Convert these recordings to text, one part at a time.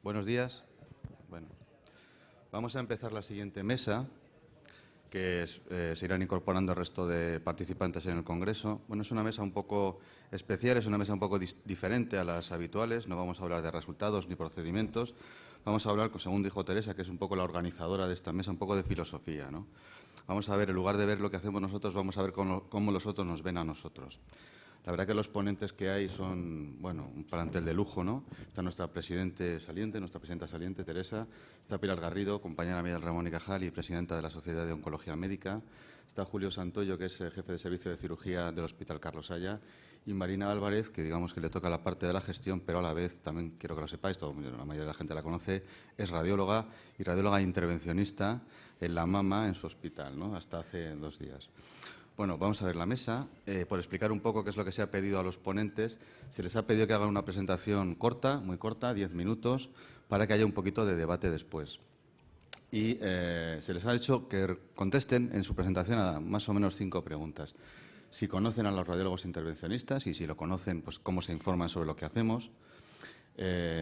Buenos días. Bueno, vamos a empezar la siguiente mesa, que se irán incorporando el resto de participantes en el Congreso. Bueno, es una mesa un poco especial, es una mesa un poco diferente a las habituales. No vamos a hablar de resultados ni procedimientos. Vamos a hablar, según dijo Teresa, que es un poco la organizadora de esta mesa, un poco de filosofía, ¿no? Vamos a ver, en lugar de ver lo que hacemos nosotros, vamos a ver cómo los otros nos ven a nosotros. La verdad que los ponentes que hay son, bueno, un plantel de lujo, ¿no? Está nuestra presidenta saliente, Teresa. Está Pilar Garrido, compañera mía del Ramón y Cajal y presidenta de la Sociedad de Oncología Médica. Está Julio Santoyo, que es jefe de servicio de cirugía del Hospital Carlos Haya. Y Marina Álvarez, que digamos que le toca la parte de la gestión, pero a la vez, también quiero que lo sepáis, la mayoría de la gente la conoce, es radióloga y radióloga intervencionista en la mama en su hospital, ¿no? Hasta hace 2 días. Bueno, vamos a ver la mesa. Por explicar un poco qué es lo que se ha pedido a los ponentes, se les ha pedido que hagan una presentación corta, muy corta, 10 minutos, para que haya un poquito de debate después. Y se les ha hecho que contesten en su presentación a más o menos 5 preguntas. Si conocen a los radiólogos intervencionistas y si lo conocen, pues cómo se informan sobre lo que hacemos.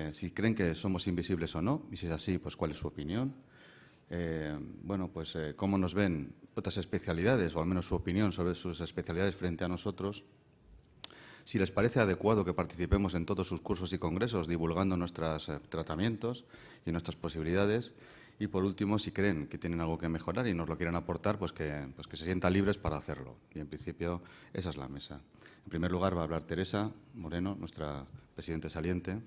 Si creen que somos invisibles o no, y si es así, pues cuál es su opinión. Bueno, pues cómo nos ven otras especialidades, o al menos su opinión sobre sus especialidades frente a nosotros. Si les parece adecuado que participemos en todos sus cursos y congresos, divulgando nuestros tratamientos y nuestras posibilidades. Y, por último, si creen que tienen algo que mejorar y nos lo quieren aportar, pues que se sientan libres para hacerlo. Y, en principio, esa es la mesa. En primer lugar, va a hablar Teresa Moreno, nuestra presidenta saliente.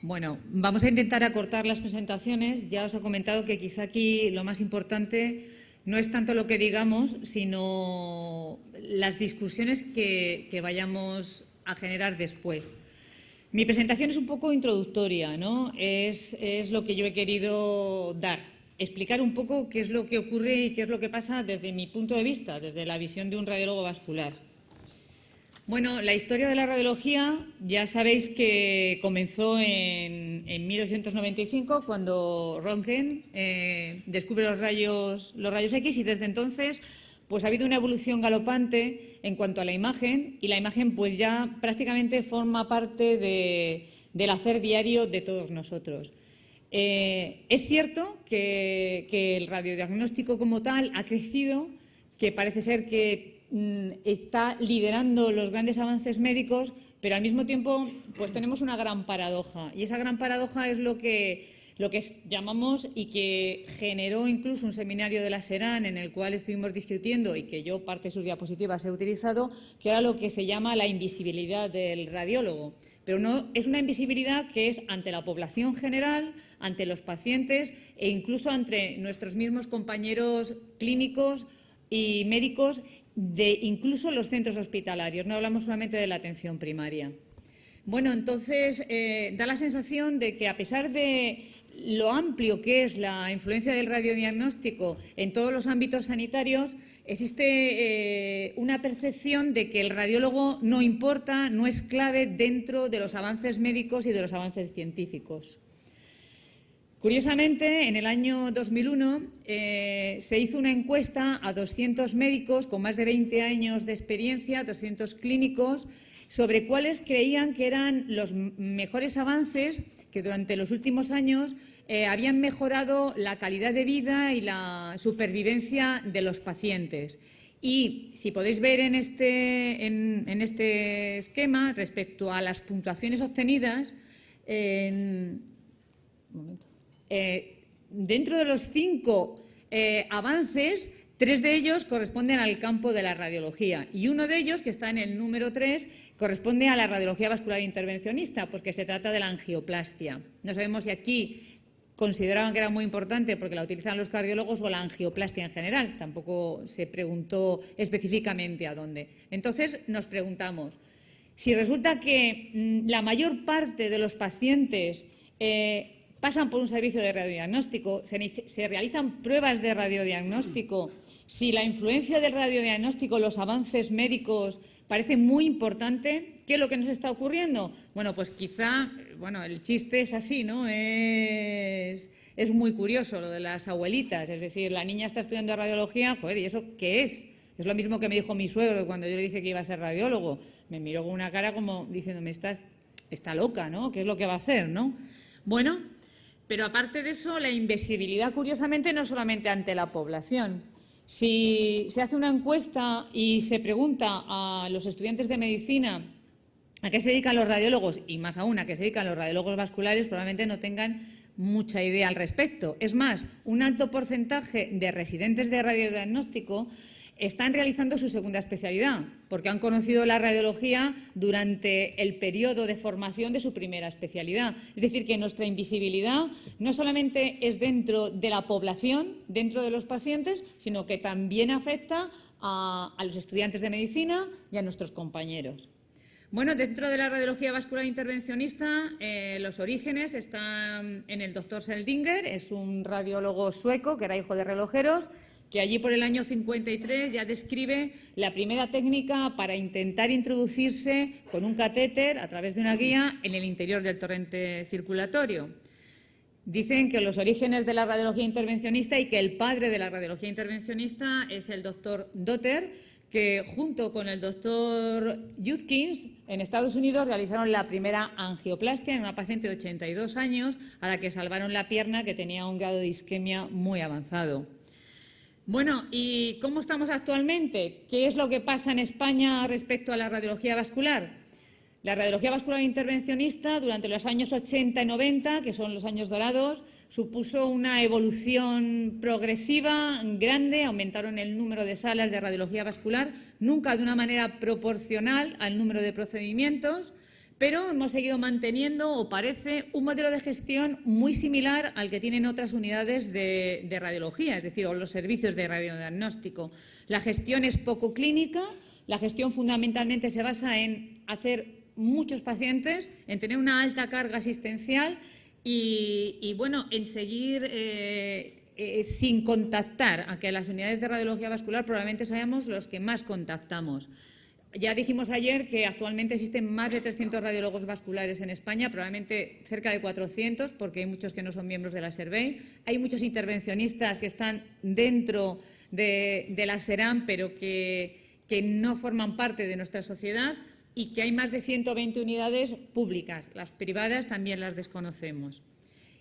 Bueno, vamos a intentar acortar las presentaciones. Ya os he comentado que quizá aquí lo más importante no es tanto lo que digamos, sino las discusiones que vayamos a generar después. Mi presentación es un poco introductoria, ¿no? Es lo que yo he querido dar, explicar un poco qué es lo que ocurre y qué es lo que pasa desde mi punto de vista, desde la visión de un radiólogo vascular. Bueno, la historia de la radiología ya sabéis que comenzó en 1895 cuando Röntgen descubre los rayos X y desde entonces pues ha habido una evolución galopante en cuanto a la imagen y la imagen pues ya prácticamente forma parte del hacer diario de todos nosotros. Es cierto que el radiodiagnóstico como tal ha crecido, que parece ser que está liderando los grandes avances médicos, pero al mismo tiempo pues tenemos una gran paradoja y esa gran paradoja es lo que llamamos y que generó incluso un seminario de la SERAN en el cual estuvimos discutiendo y que yo parte de sus diapositivas he utilizado, que era lo que se llama la invisibilidad del radiólogo. Pero no es una invisibilidad que es ante la población general, ante los pacientes e incluso ante nuestros mismos compañeros clínicos y médicos de incluso los centros hospitalarios, no hablamos solamente de la atención primaria. Bueno, entonces da la sensación de que a pesar de lo amplio que es la influencia del radiodiagnóstico en todos los ámbitos sanitarios, existe una percepción de que el radiólogo no importa, no es clave dentro de los avances médicos y de los avances científicos. Curiosamente, en el año 2001 se hizo una encuesta a 200 médicos con más de 20 años de experiencia, 200 clínicos, sobre cuáles creían que eran los mejores avances que durante los últimos años habían mejorado la calidad de vida y la supervivencia de los pacientes. Y si podéis ver en este esquema, respecto a las puntuaciones obtenidas, dentro de los 5 avances, 3 de ellos corresponden al campo de la radiología y uno de ellos, que está en el número 3, corresponde a la radiología vascular intervencionista, pues que se trata de la angioplastia. No sabemos si aquí consideraban que era muy importante porque la utilizan los cardiólogos o la angioplastia en general. Tampoco se preguntó específicamente a dónde. Entonces nos preguntamos, si resulta que la mayor parte de los pacientes pasan por un servicio de radiodiagnóstico, se realizan pruebas de radiodiagnóstico, si la influencia del radiodiagnóstico, los avances médicos, parece muy importante, ¿qué es lo que nos está ocurriendo? Bueno, pues quizá, el chiste es así, ¿no? Es muy curioso lo de las abuelitas, es decir, la niña está estudiando radiología, joder, ¿y eso qué es? Es lo mismo que me dijo mi suegro cuando yo le dije que iba a ser radiólogo. Me miró con una cara como diciéndome, está loca, ¿no? ¿Qué es lo que va a hacer, no? Bueno, pero aparte de eso, la invisibilidad, curiosamente, no solamente ante la población. Si se hace una encuesta y se pregunta a los estudiantes de medicina a qué se dedican los radiólogos, y más aún a qué se dedican los radiólogos vasculares, probablemente no tengan mucha idea al respecto. Es más, un alto porcentaje de residentes de radiodiagnóstico están realizando su segunda especialidad, porque han conocido la radiología durante el periodo de formación de su primera especialidad. Es decir, que nuestra invisibilidad no solamente es dentro de la población, dentro de los pacientes, sino que también afecta a los estudiantes de medicina y a nuestros compañeros. Bueno, dentro de la radiología vascular intervencionista, los orígenes están en el doctor Seldinger, es un radiólogo sueco que era hijo de relojeros, que allí por el año 53 ya describe la primera técnica para intentar introducirse con un catéter a través de una guía en el interior del torrente circulatorio. Dicen que los orígenes de la radiología intervencionista y que el padre de la radiología intervencionista es el doctor Dotter, que junto con el doctor Judkins en Estados Unidos realizaron la primera angioplastia en una paciente de 82 años a la que salvaron la pierna, que tenía un grado de isquemia muy avanzado. Bueno, ¿y cómo estamos actualmente? ¿Qué es lo que pasa en España respecto a la radiología vascular? La radiología vascular intervencionista durante los años 80 y 90, que son los años dorados, supuso una evolución progresiva grande, aumentaron el número de salas de radiología vascular, nunca de una manera proporcional al número de procedimientos, pero hemos seguido manteniendo, o parece, un modelo de gestión muy similar al que tienen otras unidades de radiología, es decir, o los servicios de radiodiagnóstico. La gestión es poco clínica, la gestión fundamentalmente se basa en hacer muchos pacientes, en tener una alta carga asistencial y bueno, en seguir sin contactar, a que las unidades de radiología vascular probablemente seamos los que más contactamos. Ya dijimos ayer que actualmente existen más de 300 radiólogos vasculares en España, probablemente cerca de 400, porque hay muchos que no son miembros de la SERVEI. Hay muchos intervencionistas que están dentro de la SERAM, pero que no forman parte de nuestra sociedad, y que hay más de 120 unidades públicas. Las privadas también las desconocemos.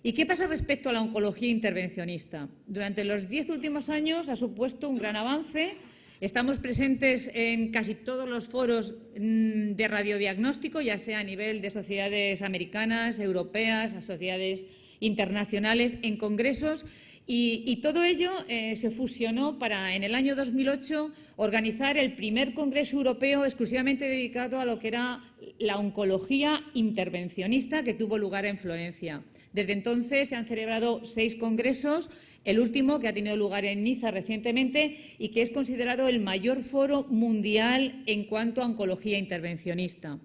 ¿Y qué pasa respecto a la oncología intervencionista? Durante los 10 últimos años ha supuesto un gran avance. Estamos presentes en casi todos los foros de radiodiagnóstico, ya sea a nivel de sociedades americanas, europeas, a sociedades internacionales, en congresos, y todo ello se fusionó para, en el año 2008, organizar el primer congreso europeo exclusivamente dedicado a lo que era la oncología intervencionista, que tuvo lugar en Florencia. Desde entonces se han celebrado 6 congresos, el último que ha tenido lugar en Niza recientemente y que es considerado el mayor foro mundial en cuanto a oncología intervencionista.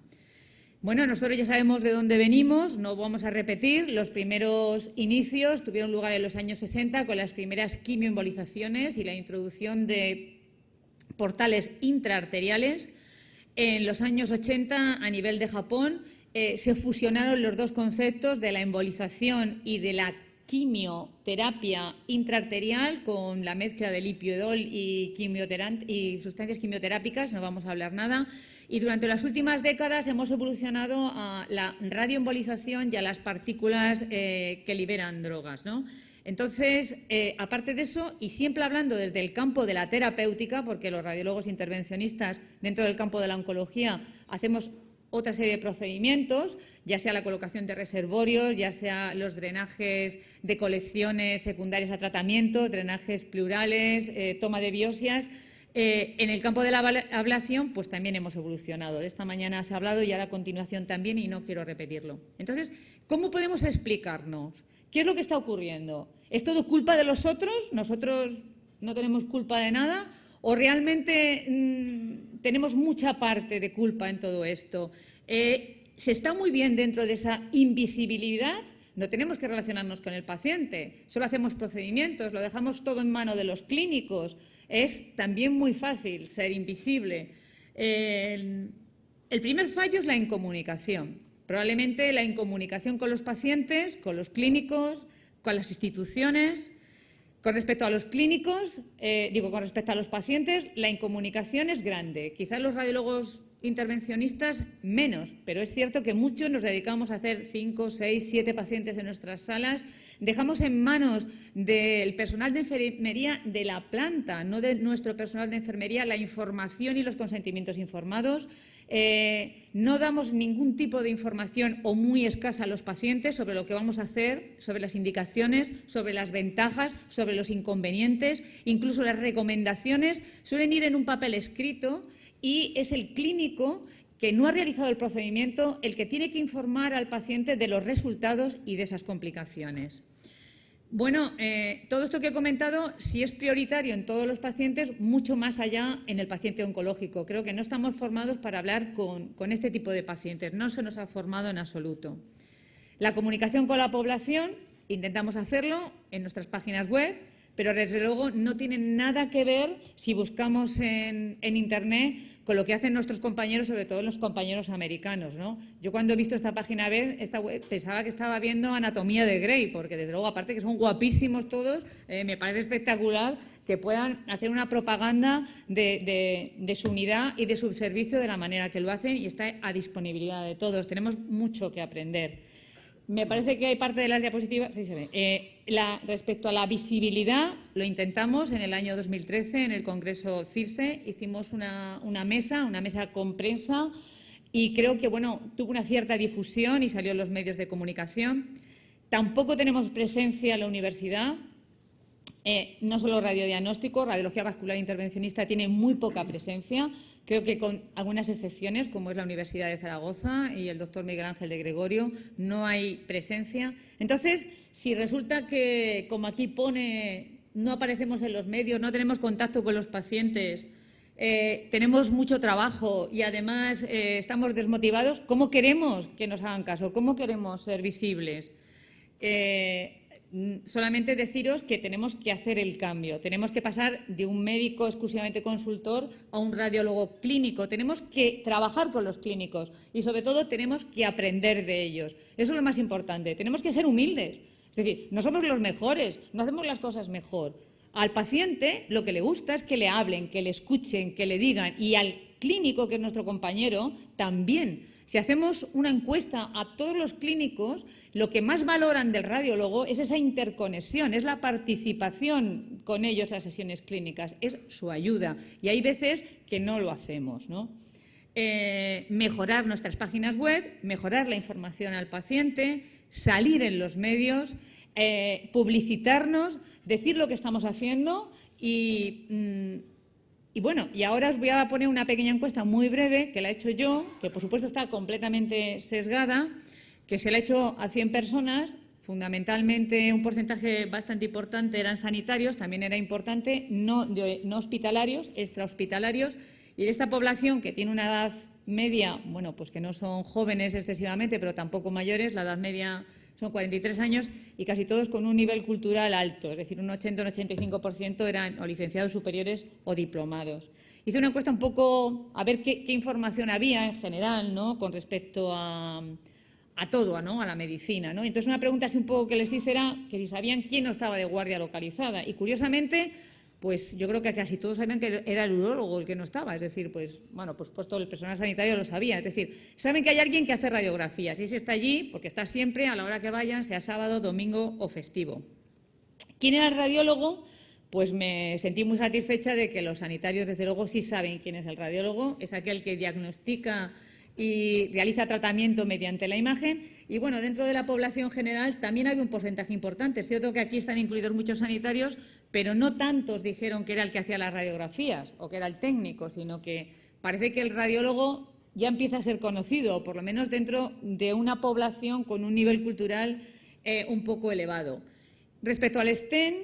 Bueno, nosotros ya sabemos de dónde venimos, no vamos a repetir. Los primeros inicios tuvieron lugar en los años 60 con las primeras quimioembolizaciones y la introducción de portales intraarteriales. En los años 80, a nivel de Japón, se fusionaron los dos conceptos de la embolización y de la quimioterapia intraarterial con la mezcla de lipiodol y sustancias quimioterápicas, no vamos a hablar nada. Y durante las últimas décadas hemos evolucionado a la radioembolización y a las partículas que liberan drogas, ¿no? Entonces, aparte de eso, y siempre hablando desde el campo de la terapéutica, porque los radiólogos intervencionistas dentro del campo de la oncología hacemos otra serie de procedimientos, ya sea la colocación de reservorios, ya sea los drenajes de colecciones secundarias a tratamientos, drenajes pleurales, toma de biopsias. En el campo de la ablación, pues también hemos evolucionado. De esta mañana se ha hablado y ahora a continuación también, y no quiero repetirlo. Entonces, ¿cómo podemos explicarnos? ¿Qué es lo que está ocurriendo? ¿Es todo culpa de los otros? ¿Nosotros no tenemos culpa de nada? ¿O realmente tenemos mucha parte de culpa en todo esto? Se está muy bien dentro de esa invisibilidad. No tenemos que relacionarnos con el paciente, solo hacemos procedimientos, lo dejamos todo en mano de los clínicos. Es también muy fácil ser invisible. El primer fallo es la incomunicación. Probablemente la incomunicación con los pacientes, con los clínicos, con las instituciones. Con respecto a los clínicos, con respecto a los pacientes, la incomunicación es grande. Quizás los radiólogos intervencionistas menos, pero es cierto que muchos nos dedicamos a hacer 5, 6, 7 pacientes en nuestras salas. Dejamos en manos del personal de enfermería de la planta, no de nuestro personal de enfermería, la información y los consentimientos informados. No damos ningún tipo de información o muy escasa a los pacientes sobre lo que vamos a hacer, sobre las indicaciones, sobre las ventajas, sobre los inconvenientes. Incluso las recomendaciones suelen ir en un papel escrito y es el clínico que no ha realizado el procedimiento el que tiene que informar al paciente de los resultados y de esas complicaciones. Bueno, todo esto que he comentado, si es prioritario en todos los pacientes, mucho más allá en el paciente oncológico. Creo que no estamos formados para hablar con este tipo de pacientes, no se nos ha formado en absoluto. La comunicación con la población, intentamos hacerlo en nuestras páginas web, pero desde luego no tiene nada que ver si buscamos en Internet con lo que hacen nuestros compañeros, sobre todo los compañeros americanos, ¿no? Yo cuando he visto esta página web, pensaba que estaba viendo Anatomía de Grey, porque desde luego, aparte que son guapísimos todos, me parece espectacular que puedan hacer una propaganda de su unidad y de su servicio de la manera que lo hacen y está a disponibilidad de todos. Tenemos mucho que aprender. Me parece que hay parte de las diapositivas, sí se ve. Respecto a la visibilidad, lo intentamos en el año 2013 en el Congreso CIRSE, hicimos una mesa con prensa y creo que tuvo una cierta difusión y salió en los medios de comunicación. Tampoco tenemos presencia en la universidad, no solo radiodiagnóstico, radiología vascular intervencionista tiene muy poca presencia. Creo que con algunas excepciones, como es la Universidad de Zaragoza y el doctor Miguel Ángel de Gregorio, no hay presencia. Entonces, si resulta que, como aquí pone, no aparecemos en los medios, no tenemos contacto con los pacientes, tenemos mucho trabajo y además estamos desmotivados, ¿cómo queremos que nos hagan caso? ¿Cómo queremos ser visibles? Solamente deciros que tenemos que hacer el cambio. Tenemos que pasar de un médico exclusivamente consultor a un radiólogo clínico. Tenemos que trabajar con los clínicos y, sobre todo, tenemos que aprender de ellos. Eso es lo más importante. Tenemos que ser humildes. Es decir, no somos los mejores, no hacemos las cosas mejor. Al paciente lo que le gusta es que le hablen, que le escuchen, que le digan. Y al clínico, que es nuestro compañero, también. Si hacemos una encuesta a todos los clínicos, lo que más valoran del radiólogo es esa interconexión, es la participación con ellos en las sesiones clínicas, es su ayuda. Y hay veces que no lo hacemos, ¿no? Mejorar nuestras páginas web, mejorar la información al paciente, salir en los medios, publicitarnos, decir lo que estamos haciendo y ahora os voy a poner una pequeña encuesta muy breve que la he hecho yo, que por supuesto está completamente sesgada, que se la he hecho a 100 personas, fundamentalmente un porcentaje bastante importante eran sanitarios, también era importante, no hospitalarios, extrahospitalarios, y de esta población que tiene una edad media, pues que no son jóvenes excesivamente, pero tampoco mayores, la edad media son 43 años y casi todos con un nivel cultural alto, es decir, un 80 o un 85% eran o licenciados superiores o diplomados. Hice una encuesta un poco a ver qué información había en general, ¿no?, con respecto a todo, ¿no?, a la medicina, ¿no? Entonces, una pregunta así un poco que les hice era que si sabían quién no estaba de guardia localizada. Y, curiosamente, pues yo creo que casi todos sabían que era el urólogo el que no estaba. Es decir, pues todo el personal sanitario lo sabía. Es decir, saben que hay alguien que hace radiografías y ese está allí porque está siempre a la hora que vayan, sea sábado, domingo o festivo. ¿Quién era el radiólogo? Pues me sentí muy satisfecha de que los sanitarios, desde luego, sí saben quién es el radiólogo. Es aquel que diagnostica y realiza tratamiento mediante la imagen. Y bueno, dentro de la población general también hay un porcentaje importante. Es cierto que aquí están incluidos muchos sanitarios, pero no tantos dijeron que era el que hacía las radiografías o que era el técnico, sino que parece que el radiólogo ya empieza a ser conocido, o por lo menos dentro de una población con un nivel cultural un poco elevado. Respecto al STEM,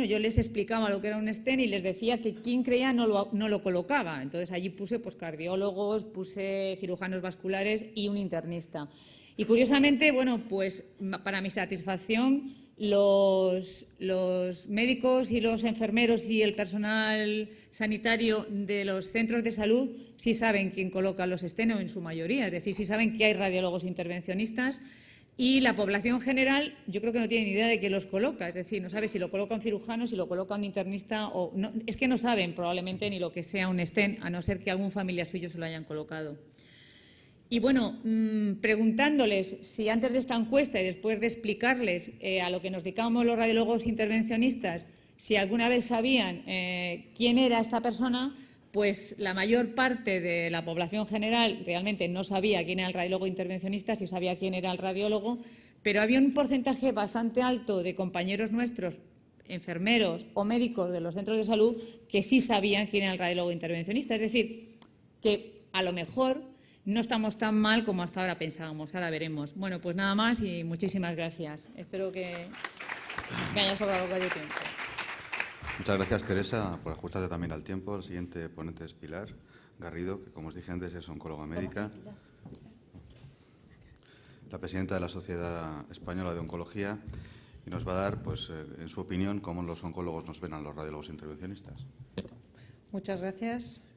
yo les explicaba lo que era un STEM y les decía que quien creía no lo colocaba. Entonces allí puse cardiólogos, puse cirujanos vasculares y un internista. Y curiosamente, pues para mi satisfacción, los médicos y los enfermeros y el personal sanitario de los centros de salud sí saben quién coloca los STEM, o en su mayoría. Es decir, sí saben que hay radiólogos intervencionistas. Y la población general, yo creo que no tiene ni idea de qué los coloca, es decir, no sabe si lo coloca un cirujano, si lo coloca un internista o no, es que no saben probablemente ni lo que sea un stent, a no ser que algún familiar suyo se lo hayan colocado. Y bueno, preguntándoles si antes de esta encuesta y después de explicarles a lo que nos dedicamos los radiólogos intervencionistas, si alguna vez sabían quién era esta persona, pues la mayor parte de la población general realmente no sabía quién era el radiólogo intervencionista, sí sabía quién era el radiólogo, pero había un porcentaje bastante alto de compañeros nuestros, enfermeros o médicos de los centros de salud, que sí sabían quién era el radiólogo intervencionista. Es decir, que a lo mejor no estamos tan mal como hasta ahora pensábamos. Ahora veremos. Bueno, pues nada más y muchísimas gracias. Espero que me haya sobrado algo de tiempo. Muchas gracias, Teresa, por ajustarte también al tiempo. El siguiente ponente es Pilar Garrido, que, como os dije antes, es oncóloga médica, la presidenta de la Sociedad Española de Oncología, y nos va a dar, pues, en su opinión, cómo los oncólogos nos ven a los radiólogos intervencionistas. Muchas gracias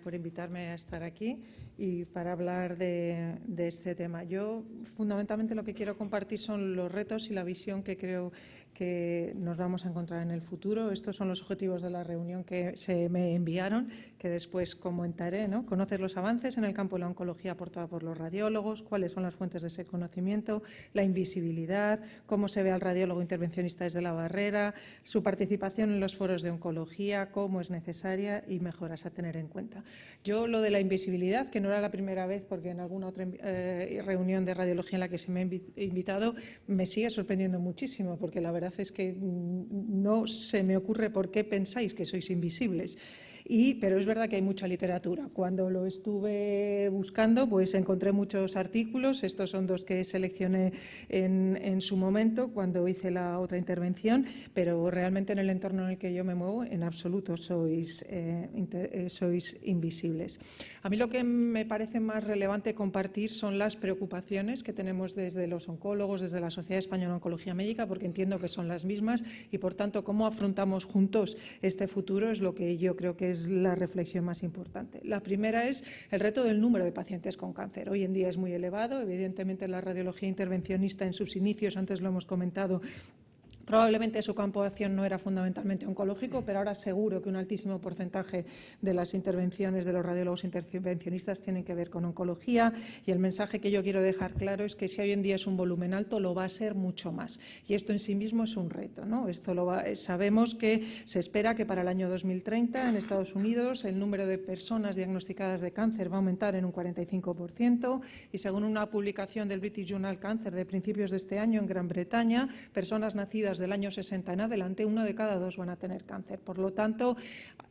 por invitarme a estar aquí y para hablar de este tema. Yo, fundamentalmente, lo que quiero compartir son los retos y la visión que creo que nos vamos a encontrar en el futuro. Estos son los objetivos de la reunión que se me enviaron, que después comentaré, ¿no? Conocer los avances en el campo de la oncología aportada por los radiólogos, cuáles son las fuentes de ese conocimiento, la invisibilidad, cómo se ve al radiólogo intervencionista desde la barrera, su participación en los foros de oncología, cómo es necesaria y mejoras a tener en cuenta. Yo lo de la invisibilidad, que no era la primera vez, porque en alguna otra reunión de radiología en la que se me ha invitado, me sigue sorprendiendo muchísimo, porque la verdad es que no se me ocurre por qué pensáis que sois invisibles. Pero es verdad que hay mucha literatura. Cuando lo estuve buscando, pues encontré muchos artículos. Estos son dos que seleccioné en su momento, cuando hice la otra intervención, pero realmente en el entorno en el que yo me muevo, en absoluto sois invisibles. A mí lo que me parece más relevante compartir son las preocupaciones que tenemos desde los oncólogos, desde la Sociedad Española de Oncología Médica, porque entiendo que son las mismas y, por tanto, cómo afrontamos juntos este futuro es lo que yo creo que es la reflexión más importante. La primera es el reto del número de pacientes con cáncer. Hoy en día es muy elevado. Evidentemente, la radiología intervencionista en sus inicios, antes lo hemos comentado, probablemente su campo de acción no era fundamentalmente oncológico, pero ahora seguro que un altísimo porcentaje de las intervenciones de los radiólogos intervencionistas tienen que ver con oncología, y el mensaje que yo quiero dejar claro es que si hoy en día es un volumen alto, lo va a ser mucho más. Y esto en sí mismo es un reto, ¿no? Sabemos que se espera que para el año 2030 en Estados Unidos el número de personas diagnosticadas de cáncer va a aumentar en un 45%, y según una publicación del British Journal Cancer de principios de este año en Gran Bretaña, personas nacidas del año 60 en adelante, 1 de cada 2 van a tener cáncer. Por lo tanto,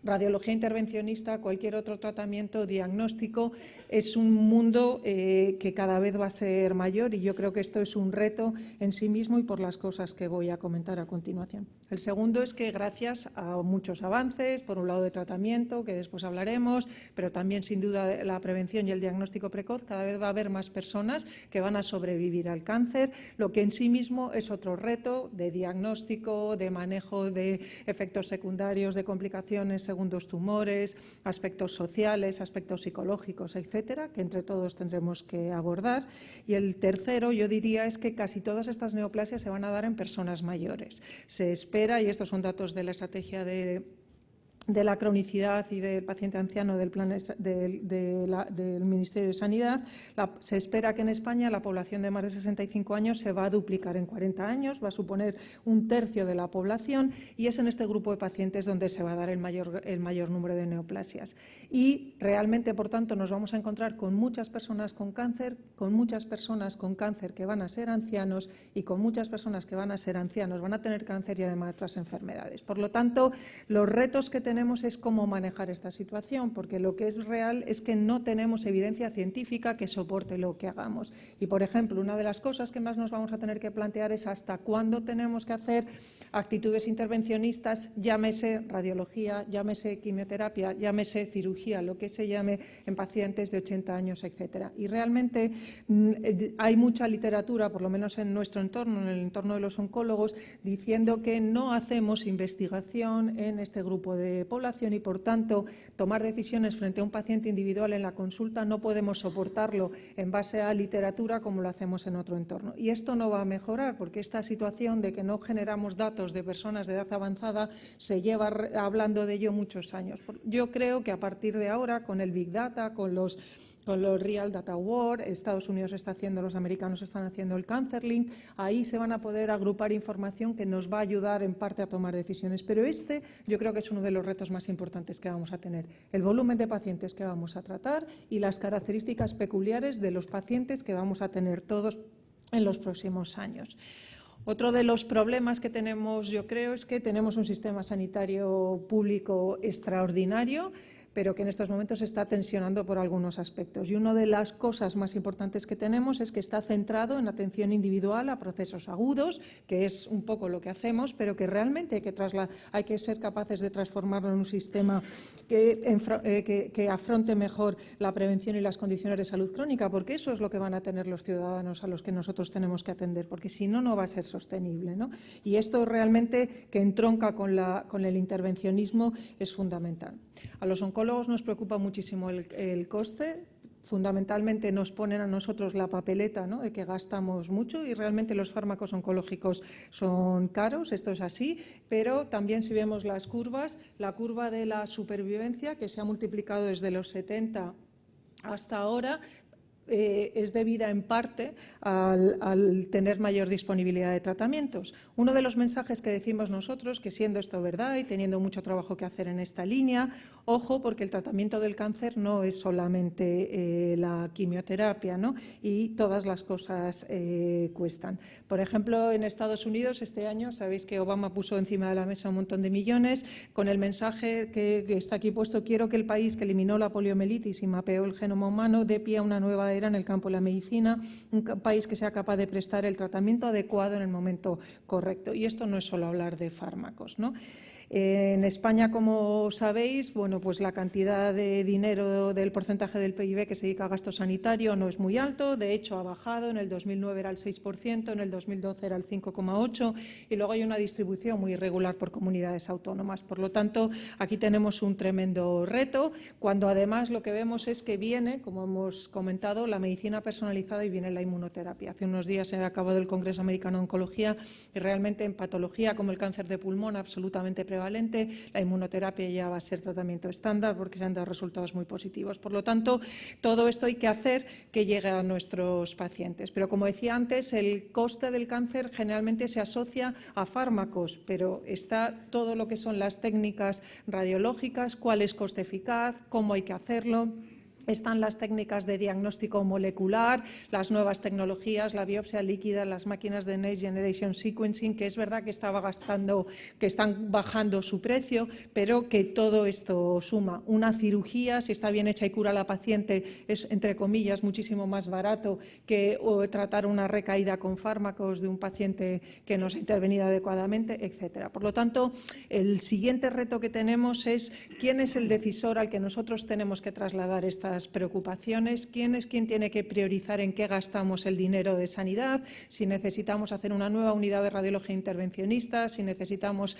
radiología intervencionista, cualquier otro tratamiento diagnóstico, es un mundo que cada vez va a ser mayor, y yo creo que esto es un reto en sí mismo y por las cosas que voy a comentar a continuación. El segundo es que gracias a muchos avances, por un lado de tratamiento, que después hablaremos, pero también sin duda la prevención y el diagnóstico precoz, cada vez va a haber más personas que van a sobrevivir al cáncer, lo que en sí mismo es otro reto de diagnóstico, de manejo de efectos secundarios, de complicaciones, segundos tumores, aspectos sociales, aspectos psicológicos, etcétera, que entre todos tendremos que abordar. Y el tercero, yo diría, es que casi todas estas neoplasias se van a dar en personas mayores. Se espera, y estos son datos de la estrategia de la cronicidad y del paciente anciano del Ministerio de Sanidad, se espera que en España la población de más de 65 años se va a duplicar en 40 años, va a suponer 1/3 de la población, y es en este grupo de pacientes donde se va a dar el mayor número de neoplasias. Y realmente, por tanto, nos vamos a encontrar con muchas personas con cáncer, con muchas personas con cáncer que van a ser ancianos, y con muchas personas que van a ser ancianos, van a tener cáncer y además otras enfermedades. Por lo tanto, los retos que tenemos es cómo manejar esta situación, porque lo que es real es que no tenemos evidencia científica que soporte lo que hagamos. Y, por ejemplo, una de las cosas que más nos vamos a tener que plantear es hasta cuándo tenemos que hacer actitudes intervencionistas, llámese radiología, llámese quimioterapia, llámese cirugía, lo que se llame en pacientes de 80 años, etcétera. Y realmente hay mucha literatura, por lo menos en nuestro entorno, en el entorno de los oncólogos, diciendo que no hacemos investigación en este grupo de población y, por tanto, tomar decisiones frente a un paciente individual en la consulta no podemos soportarlo en base a literatura como lo hacemos en otro entorno. Y esto no va a mejorar porque esta situación de que no generamos datos de personas de edad avanzada se lleva hablando de ello muchos años. Yo creo que a partir de ahora, con el Big Data, con los Real Data Award, Estados Unidos está haciendo, los americanos están haciendo el Cancer Link, ahí se van a poder agrupar información que nos va a ayudar en parte a tomar decisiones. Pero yo creo que es uno de los retos más importantes que vamos a tener, el volumen de pacientes que vamos a tratar y las características peculiares de los pacientes que vamos a tener todos en los próximos años. Otro de los problemas que tenemos, yo creo, es que tenemos un sistema sanitario público extraordinario, pero que en estos momentos se está tensionando por algunos aspectos. Y una de las cosas más importantes que tenemos es que está centrado en atención individual a procesos agudos, que es un poco lo que hacemos, pero que realmente hay que ser capaces de transformarlo en un sistema que afronte mejor la prevención y las condiciones de salud crónica, porque eso es lo que van a tener los ciudadanos a los que nosotros tenemos que atender, porque si no, no va a ser sostenible, ¿no? Y esto realmente, que entronca con el intervencionismo, es fundamental. A los oncólogos nos preocupa muchísimo el coste. Fundamentalmente nos ponen a nosotros la papeleta, ¿no?, de que gastamos mucho y realmente los fármacos oncológicos son caros, esto es así, pero también si vemos las curvas, la curva de la supervivencia, que se ha multiplicado desde los 70 hasta ahora, es debida en parte al tener mayor disponibilidad de tratamientos. Uno de los mensajes que decimos nosotros, que siendo esto verdad y teniendo mucho trabajo que hacer en esta línea, ojo, porque el tratamiento del cáncer no es solamente la quimioterapia, ¿no?, y todas las cosas cuestan. Por ejemplo, en Estados Unidos este año, sabéis que Obama puso encima de la mesa un montón de millones con el mensaje que está aquí puesto: quiero que el país que eliminó la poliomielitis y mapeó el genoma humano dé pie a una nueva era en el campo de la medicina, un país que sea capaz de prestar el tratamiento adecuado en el momento correcto. Y esto no es solo hablar de fármacos, ¿no? En España, como sabéis, bueno, pues la cantidad de dinero del porcentaje del PIB que se dedica a gasto sanitario no es muy alto, de hecho ha bajado, en el 2009 era el 6%, en el 2012 era el 5,8% y luego hay una distribución muy irregular por comunidades autónomas. Por lo tanto, aquí tenemos un tremendo reto, cuando además lo que vemos es que viene, como hemos comentado, la medicina personalizada y viene la inmunoterapia. Hace unos días se ha acabado el Congreso Americano de Oncología y realmente en patología como el cáncer de pulmón absolutamente prevalente, la inmunoterapia ya va a ser tratamiento estándar porque se han dado resultados muy positivos. Por lo tanto, todo esto hay que hacer que llegue a nuestros pacientes. Pero como decía antes, el coste del cáncer generalmente se asocia a fármacos, pero está todo lo que son las técnicas radiológicas, cuál es coste eficaz, cómo hay que hacerlo. Están las técnicas de diagnóstico molecular, las nuevas tecnologías, la biopsia líquida, las máquinas de Next Generation Sequencing, que es verdad que están bajando su precio, pero que todo esto suma. Una cirugía, si está bien hecha y cura a la paciente, es, entre comillas, muchísimo más barato que tratar una recaída con fármacos de un paciente que no se ha intervenido adecuadamente, etcétera. Por lo tanto, el siguiente reto que tenemos es quién es el decisor al que nosotros tenemos que trasladar estas preocupaciones, quién es quien tiene que priorizar en qué gastamos el dinero de sanidad, si necesitamos hacer una nueva unidad de radiología intervencionista, si necesitamos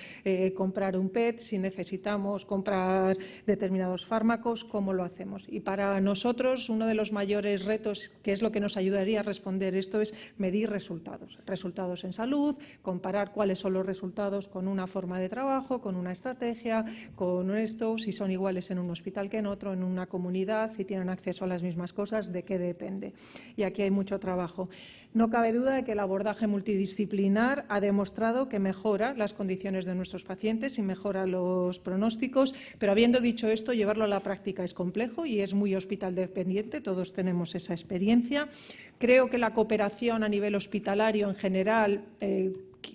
comprar un PET, si necesitamos comprar determinados fármacos, cómo lo hacemos. Y para nosotros uno de los mayores retos, que es lo que nos ayudaría a responder esto, es medir resultados. Resultados en salud, comparar cuáles son los resultados con una forma de trabajo, con una estrategia, con esto, si son iguales en un hospital que en otro, en una comunidad, si tienen acceso a las mismas cosas, de qué depende. Y aquí hay mucho trabajo. No cabe duda de que el abordaje multidisciplinar ha demostrado que mejora las condiciones de nuestros pacientes y mejora los pronósticos, pero habiendo dicho esto, llevarlo a la práctica es complejo y es muy hospital dependiente, todos tenemos esa experiencia. Creo que la cooperación a nivel hospitalario en general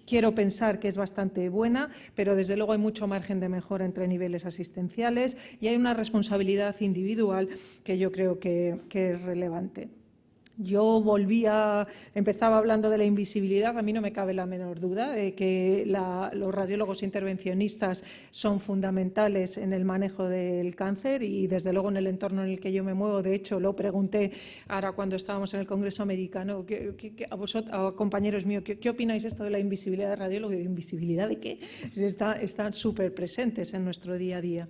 quiero pensar que es bastante buena, pero desde luego hay mucho margen de mejora entre niveles asistenciales y hay una responsabilidad individual que yo creo que es relevante. Yo empezaba hablando de la invisibilidad. A mí no me cabe la menor duda de que los radiólogos intervencionistas son fundamentales en el manejo del cáncer y, desde luego, en el entorno en el que yo me muevo. De hecho, lo pregunté ahora cuando estábamos en el Congreso Americano a vosotros, a compañeros míos, ¿qué opináis esto de la invisibilidad de radiólogos? ¿Invisibilidad de qué? Están súper presentes en nuestro día a día.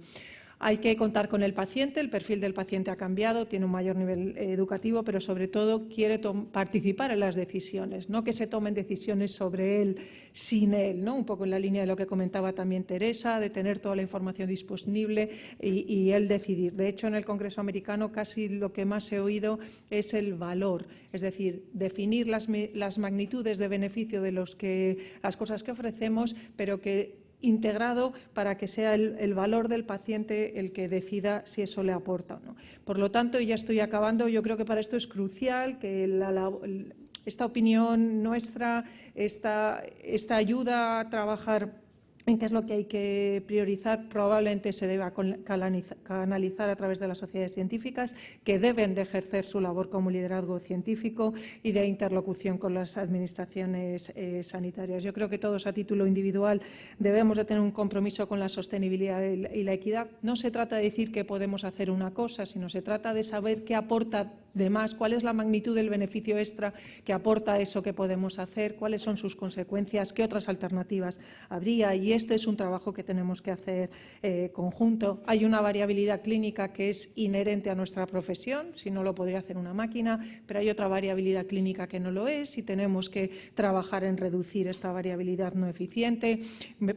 Hay que contar con el paciente, el perfil del paciente ha cambiado, tiene un mayor nivel educativo, pero sobre todo quiere participar en las decisiones, no que se tomen decisiones sobre él sin él, ¿no? Un poco en la línea de lo que comentaba también Teresa, de tener toda la información disponible y él decidir. De hecho, en el Congreso Americano casi lo que más he oído es el valor, es decir, definir las magnitudes de beneficio de las cosas que ofrecemos, pero que integrado para que sea el valor del paciente el que decida si eso le aporta o no. Por lo tanto, y ya estoy acabando, yo creo que para esto es crucial que esta opinión nuestra, esta ayuda a trabajar en qué es lo que hay que priorizar, probablemente se deba canalizar a través de las sociedades científicas, que deben de ejercer su labor como liderazgo científico y de interlocución con las administraciones sanitarias. Yo creo que todos, a título individual, debemos de tener un compromiso con la sostenibilidad y la equidad. No se trata de decir que podemos hacer una cosa, sino se trata de saber qué aporta de más, cuál es la magnitud del beneficio extra que aporta eso que podemos hacer, cuáles son sus consecuencias, qué otras alternativas habría. Y este es un trabajo que tenemos que hacer conjunto. Hay una variabilidad clínica que es inherente a nuestra profesión, si no lo podría hacer una máquina, pero hay otra variabilidad clínica que no lo es y tenemos que trabajar en reducir esta variabilidad no eficiente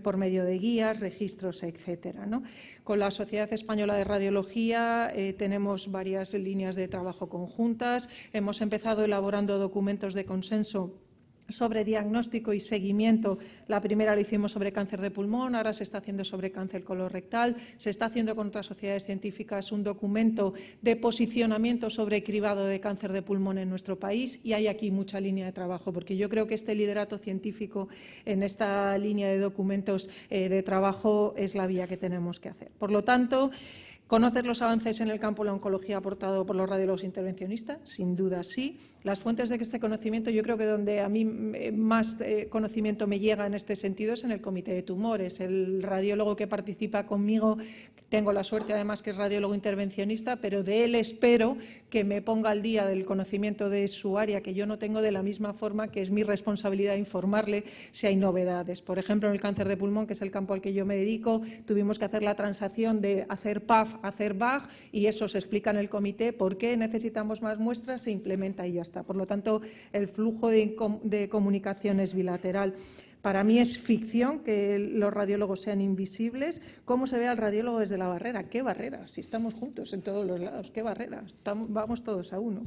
por medio de guías, registros, etcétera, ¿no? Con la Sociedad Española de Radiología tenemos varias líneas de trabajo conjuntas. Hemos empezado elaborando documentos de consenso sobre diagnóstico y seguimiento. La primera la hicimos sobre cáncer de pulmón, ahora se está haciendo sobre cáncer colorectal, se está haciendo con otras sociedades científicas un documento de posicionamiento sobre cribado de cáncer de pulmón en nuestro país y hay aquí mucha línea de trabajo, porque yo creo que este liderato científico en esta línea de documentos de trabajo es la vía que tenemos que hacer. Por lo tanto, ¿conocer los avances en el campo de la oncología aportado por los radiólogos intervencionistas? Sin duda sí. Las fuentes de este conocimiento, yo creo que donde a mí más conocimiento me llega en este sentido es en el Comité de Tumores. El radiólogo que participa conmigo, tengo la suerte además que es radiólogo intervencionista, pero de él espero que me ponga al día del conocimiento de su área, que yo no tengo, de la misma forma que es mi responsabilidad informarle si hay novedades. Por ejemplo, en el cáncer de pulmón, que es el campo al que yo me dedico, tuvimos que hacer la transacción de hacer PAF, hacer BAG, y eso se explica en el comité, por qué necesitamos más muestras, se implementa y ya está. Por lo tanto, el flujo de comunicación es bilateral. Para mí es ficción que los radiólogos sean invisibles. ¿Cómo se ve al radiólogo desde la barrera? ¿Qué barrera? Si estamos juntos en todos los lados, ¿qué barrera? Vamos todos a uno.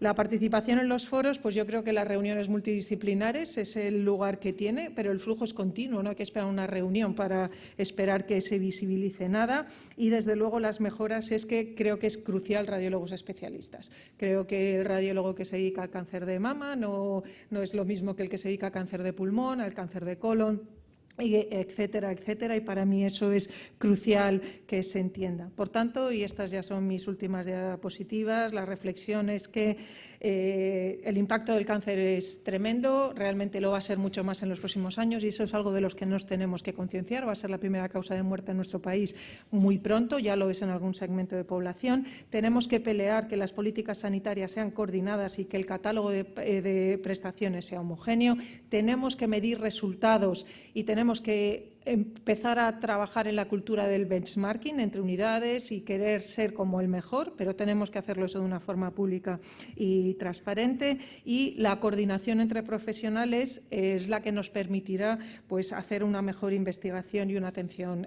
La participación en los foros, pues yo creo que las reuniones multidisciplinares es el lugar que tiene, pero el flujo es continuo, no hay que esperar una reunión para esperar que se visibilice nada. Y desde luego las mejoras es que creo que es crucial radiólogos especialistas. Creo que el radiólogo que se dedica al cáncer de mama no es lo mismo que el que se dedica al cáncer de pulmón, al cáncer de colon, etcétera, etcétera, y para mí eso es crucial que se entienda. Por tanto, y estas ya son mis últimas diapositivas, la reflexión es que el impacto del cáncer es tremendo, realmente lo va a ser mucho más en los próximos años y eso es algo de los que nos tenemos que concienciar. Va a ser la primera causa de muerte en nuestro país muy pronto, ya lo es en algún segmento de población. Tenemos que pelear que las políticas sanitarias sean coordinadas y que el catálogo de prestaciones sea homogéneo. Tenemos que medir resultados y tenemos que empezar a trabajar en la cultura del benchmarking entre unidades y querer ser como el mejor, pero tenemos que hacerlo eso de una forma pública y transparente, y la coordinación entre profesionales es la que nos permitirá pues hacer una mejor investigación y una atención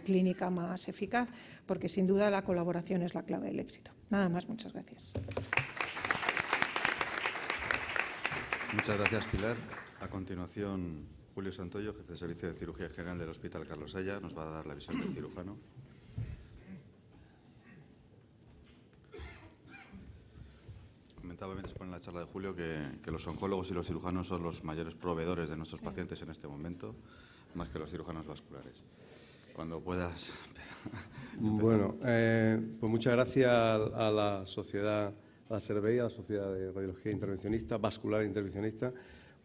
clínica más eficaz, porque sin duda la colaboración es la clave del éxito. Nada más, muchas gracias. Muchas gracias, Pilar. A continuación, Julio Santoyo, jefe de Servicio de Cirugía General del Hospital Carlos Haya, nos va a dar la visión del cirujano. Comentaba mientras en la charla de Julio que los oncólogos y los cirujanos son los mayores proveedores de nuestros pacientes en este momento, más que los cirujanos vasculares. Cuando puedas empezar. Bueno, pues muchas gracias a la Sociedad a la SERVEI, a la Sociedad de Radiología Intervencionista, Vascular Intervencionista.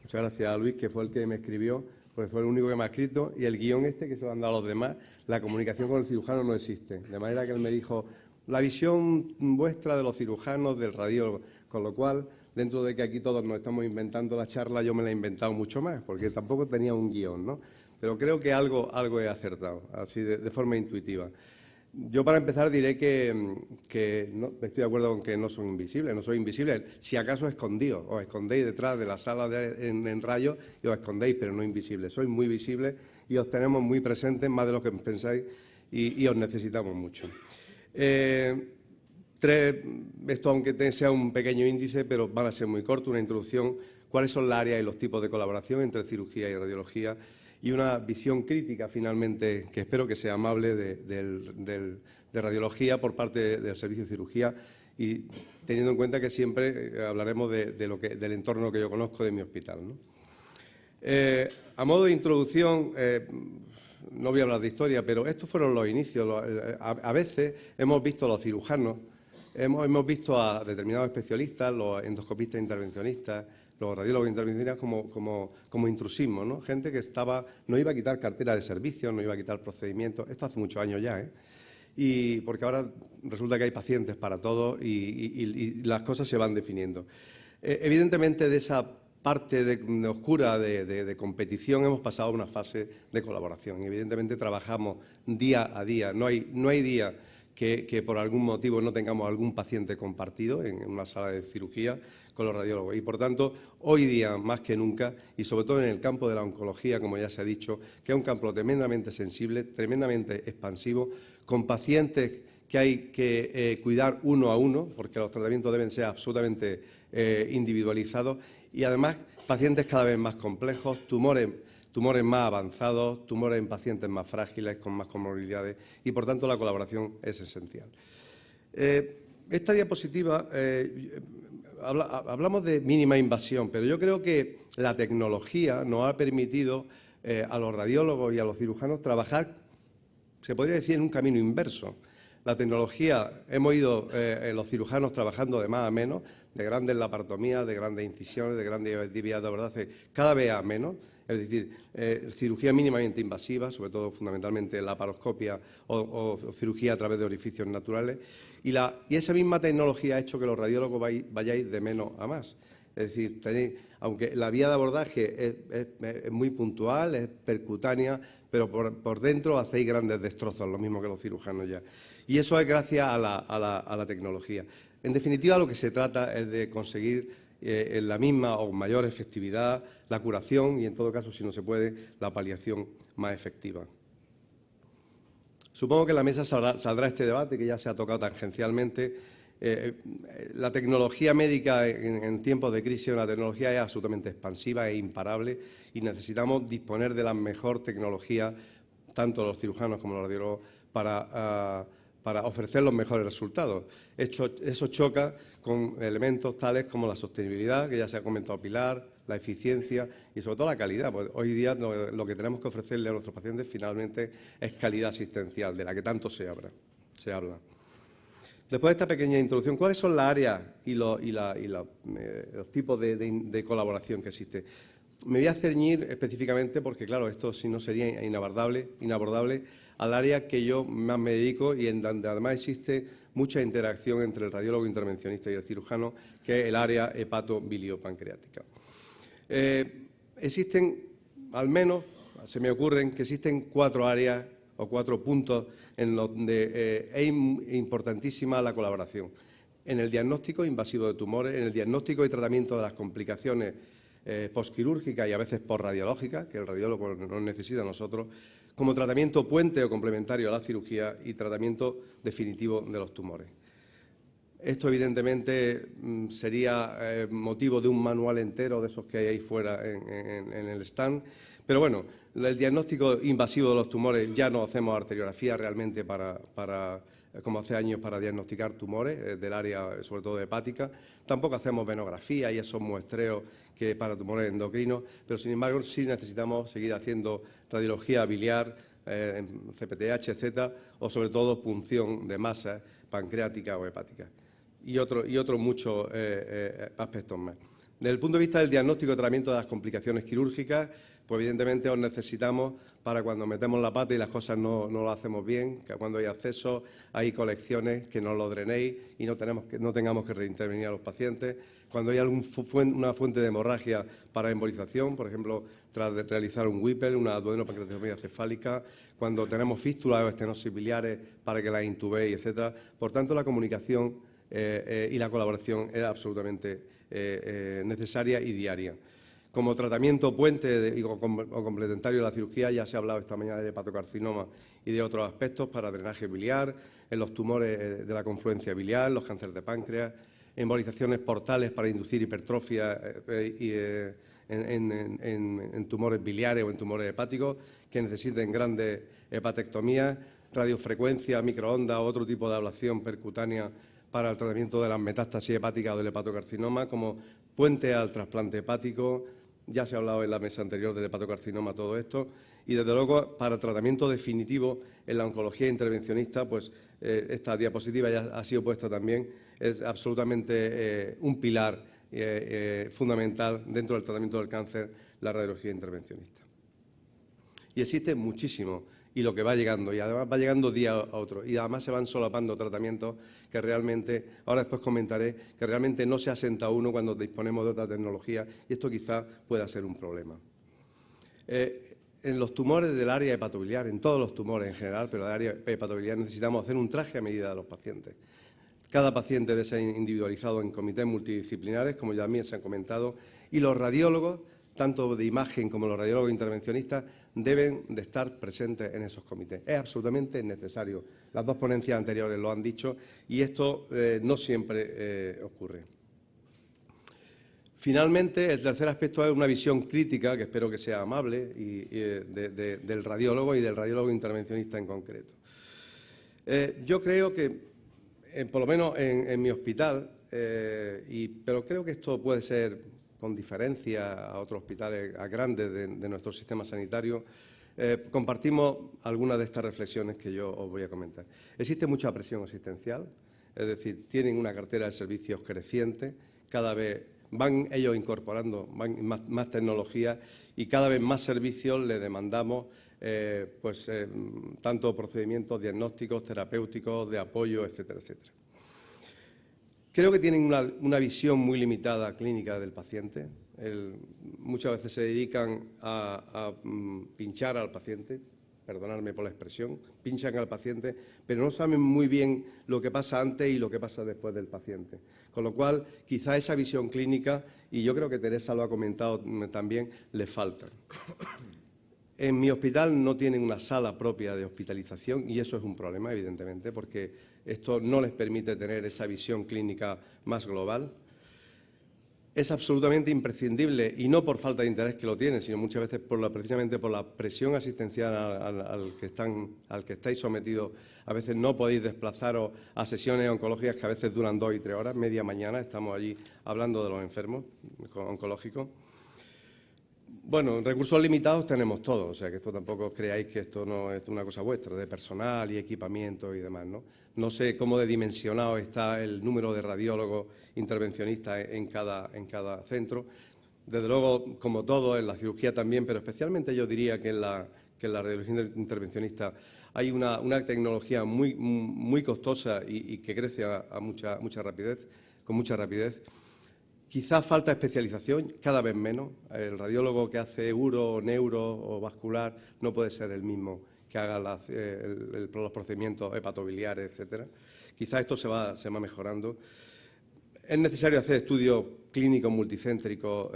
Muchas gracias a Luis, que fue el que me escribió, porque fue el único que me ha escrito, y el guión que se lo han dado a los demás, la comunicación con el cirujano no existe. De manera que él me dijo, la visión vuestra de los cirujanos, del radiólogo, con lo cual, dentro de que aquí todos nos estamos inventando la charla, yo me la he inventado mucho más, porque tampoco tenía un guión, ¿no? Pero creo que algo he acertado, así de forma intuitiva. Yo, para empezar, diré que no, estoy de acuerdo con que no son invisibles, no soy invisible. Si acaso escondido, os escondéis detrás de la sala en rayos y os escondéis, pero no invisibles. Sois muy visibles y os tenemos muy presentes, más de lo que pensáis, y os necesitamos mucho. Esto, aunque sea un pequeño índice, pero van a ser muy corto, una introducción, cuáles son las áreas y los tipos de colaboración entre cirugía y radiología, y una visión crítica, finalmente, que espero que sea amable, de radiología por parte del servicio de cirugía, y teniendo en cuenta que siempre hablaremos del entorno que yo conozco de mi hospital, ¿no? A modo de introducción, no voy a hablar de historia, pero estos fueron los inicios. A veces hemos visto a los cirujanos, hemos visto a determinados especialistas, los endoscopistas intervencionistas, los radiólogos intervencionistas como intrusismo, ¿no? Gente que no iba a quitar cartera de servicios, no iba a quitar procedimientos. Esto hace muchos años ya, ¿eh? Y porque ahora resulta que hay pacientes para todo y las cosas se van definiendo. Evidentemente, de esa parte oscura de competición hemos pasado a una fase de colaboración. Y evidentemente trabajamos día a día. No hay día que por algún motivo no tengamos algún paciente compartido en una sala de cirugía con los radiólogos. Y, por tanto, hoy día, más que nunca, y sobre todo en el campo de la oncología, como ya se ha dicho, que es un campo tremendamente sensible, tremendamente expansivo, con pacientes que hay que cuidar uno a uno, porque los tratamientos deben ser absolutamente individualizados, y además pacientes cada vez más complejos, tumores más avanzados, tumores en pacientes más frágiles, con más comorbilidades, y por tanto la colaboración es esencial. Esta diapositiva, hablamos de mínima invasión, pero yo creo que la tecnología nos ha permitido a los radiólogos y a los cirujanos trabajar, se podría decir, en un camino inverso. La tecnología, hemos ido los cirujanos trabajando de más a menos, de grandes laparotomías, de grandes incisiones, de grandes actividades, de verdad, cada vez a menos. Es decir, cirugía mínimamente invasiva, sobre todo fundamentalmente laparoscopia o cirugía a través de orificios naturales. Y esa misma tecnología ha hecho que los radiólogos vayáis de menos a más. Es decir, aunque la vía de abordaje es muy puntual, es percutánea, pero por dentro hacéis grandes destrozos, lo mismo que los cirujanos ya. Y eso es gracias a la tecnología. En definitiva, lo que se trata es de conseguir en la misma o mayor efectividad la curación y, en todo caso, si no se puede, la paliación más efectiva. Supongo que en la mesa saldrá este debate, que ya se ha tocado tangencialmente. La tecnología médica en tiempos de crisis, la tecnología es absolutamente expansiva e imparable, y necesitamos disponer de la mejor tecnología, tanto los cirujanos como los radiólogos, para ofrecer los mejores resultados. Eso choca con elementos tales como la sostenibilidad, que ya se ha comentado Pilar, la eficiencia y sobre todo la calidad. Pues hoy día lo que tenemos que ofrecerle a nuestros pacientes finalmente es calidad asistencial, de la que tanto se habla. Después de esta pequeña introducción, ¿cuáles son las áreas y los tipos de colaboración que existe? Me voy a ceñir específicamente porque, claro, esto si no sería inabordable al área que yo más me dedico y en donde además existe mucha interacción entre el radiólogo intervencionista y el cirujano, que es el área hepato-biliopancreática. Existen, al menos, se me ocurren que existen 4 áreas o 4 puntos en donde es importantísima la colaboración. En el diagnóstico invasivo de tumores, en el diagnóstico y tratamiento de las complicaciones postquirúrgicas y a veces postradiológicas, que el radiólogo nos necesita a nosotros, como tratamiento puente o complementario a la cirugía y tratamiento definitivo de los tumores. Esto, evidentemente, sería motivo de un manual entero de esos que hay ahí fuera en el stand. Pero bueno, el diagnóstico invasivo de los tumores, ya no hacemos arteriografía realmente como hace años para diagnosticar tumores del área, sobre todo hepática. Tampoco hacemos venografía y esos muestreos que para tumores endocrinos, pero sin embargo sí necesitamos seguir haciendo radiología biliar, CPTH, etcétera, o sobre todo punción de masa pancreática o hepática. otros muchos aspectos más. Desde el punto de vista del diagnóstico y tratamiento de las complicaciones quirúrgicas, pues evidentemente os necesitamos para cuando metemos la pata y las cosas no lo hacemos bien, que cuando hay acceso, hay colecciones, que no lo drenéis y no tengamos que reintervenir a los pacientes. Cuando hay una fuente de hemorragia para embolización, por ejemplo, tras de realizar un Whipple, una duodenopancreatectomía cefálica, cuando tenemos fístulas o estenosis biliares para que las intubéis, etcétera. Por tanto, la comunicación y la colaboración es absolutamente necesaria y diaria. Como tratamiento puente o complementario de la cirugía, ya se ha hablado esta mañana de hepatocarcinoma y de otros aspectos para drenaje biliar, en los tumores de la confluencia biliar, los cánceres de páncreas, embolizaciones portales para inducir hipertrofia en tumores biliares o en tumores hepáticos que necesiten grandes hepatectomías, radiofrecuencia, microondas o otro tipo de ablación percutánea para el tratamiento de las metástasis hepáticas o del hepatocarcinoma, como puente al trasplante hepático. Ya se ha hablado en la mesa anterior del hepatocarcinoma todo esto. Y, desde luego, para el tratamiento definitivo en la oncología intervencionista, pues esta diapositiva ya ha sido puesta también, es absolutamente un pilar fundamental dentro del tratamiento del cáncer, la radiología intervencionista. Y existe muchísimo, y lo que va llegando, y además va llegando día a otro, y además se van solapando tratamientos que realmente, ahora después comentaré, que realmente no se asenta uno cuando disponemos de otra tecnología, y esto quizá pueda ser un problema. En los tumores del área hepatobiliar, en todos los tumores en general, pero del área hepatobiliar, necesitamos hacer un traje a medida de los pacientes. Cada paciente debe ser individualizado en comités multidisciplinares, como ya también se han comentado, y los radiólogos, tanto de imagen como los radiólogos intervencionistas, deben de estar presentes en esos comités. Es absolutamente necesario. Las dos ponencias anteriores lo han dicho y esto no siempre ocurre. Finalmente, el tercer aspecto es una visión crítica, que espero que sea amable, del radiólogo y del radiólogo intervencionista en concreto. Yo creo que, por lo menos en mi hospital, pero creo que esto puede ser con diferencia a otros hospitales grandes de nuestro sistema sanitario, compartimos algunas de estas reflexiones que yo os voy a comentar. Existe mucha presión asistencial, es decir, tienen una cartera de servicios creciente, cada vez van ellos incorporando más tecnología y cada vez más servicios le demandamos, tanto procedimientos diagnósticos, terapéuticos, de apoyo, etcétera, etcétera. Creo que tienen una visión muy limitada clínica del paciente. Muchas veces se dedican a pinchar al paciente, perdonadme por la expresión, pinchan al paciente, pero no saben muy bien lo que pasa antes y lo que pasa después del paciente. Con lo cual, quizá esa visión clínica, y yo creo que Teresa lo ha comentado también, le falta. En mi hospital no tienen una sala propia de hospitalización y eso es un problema, evidentemente, porque esto no les permite tener esa visión clínica más global. Es absolutamente imprescindible, y no por falta de interés que lo tienen, sino muchas veces precisamente por la presión asistencial al que estáis sometidos. A veces no podéis desplazaros a sesiones oncológicas que a veces duran 2 y 3 horas, media mañana, estamos allí hablando de los enfermos oncológicos. Bueno, recursos limitados tenemos todos, o sea que esto tampoco os creáis que esto no es una cosa vuestra, de personal y equipamiento y demás, ¿no? No sé cómo de dimensionado está el número de radiólogos intervencionistas en cada centro. Desde luego, como todo, en la cirugía también, pero especialmente yo diría que en la radiología intervencionista hay una tecnología muy costosa y que crece con mucha rapidez. Quizás falta especialización, cada vez menos. El radiólogo que hace uro, neuro o vascular no puede ser el mismo que haga los procedimientos hepatobiliares, etcétera. Quizás esto se va mejorando. Es necesario hacer estudios clínicos multicéntricos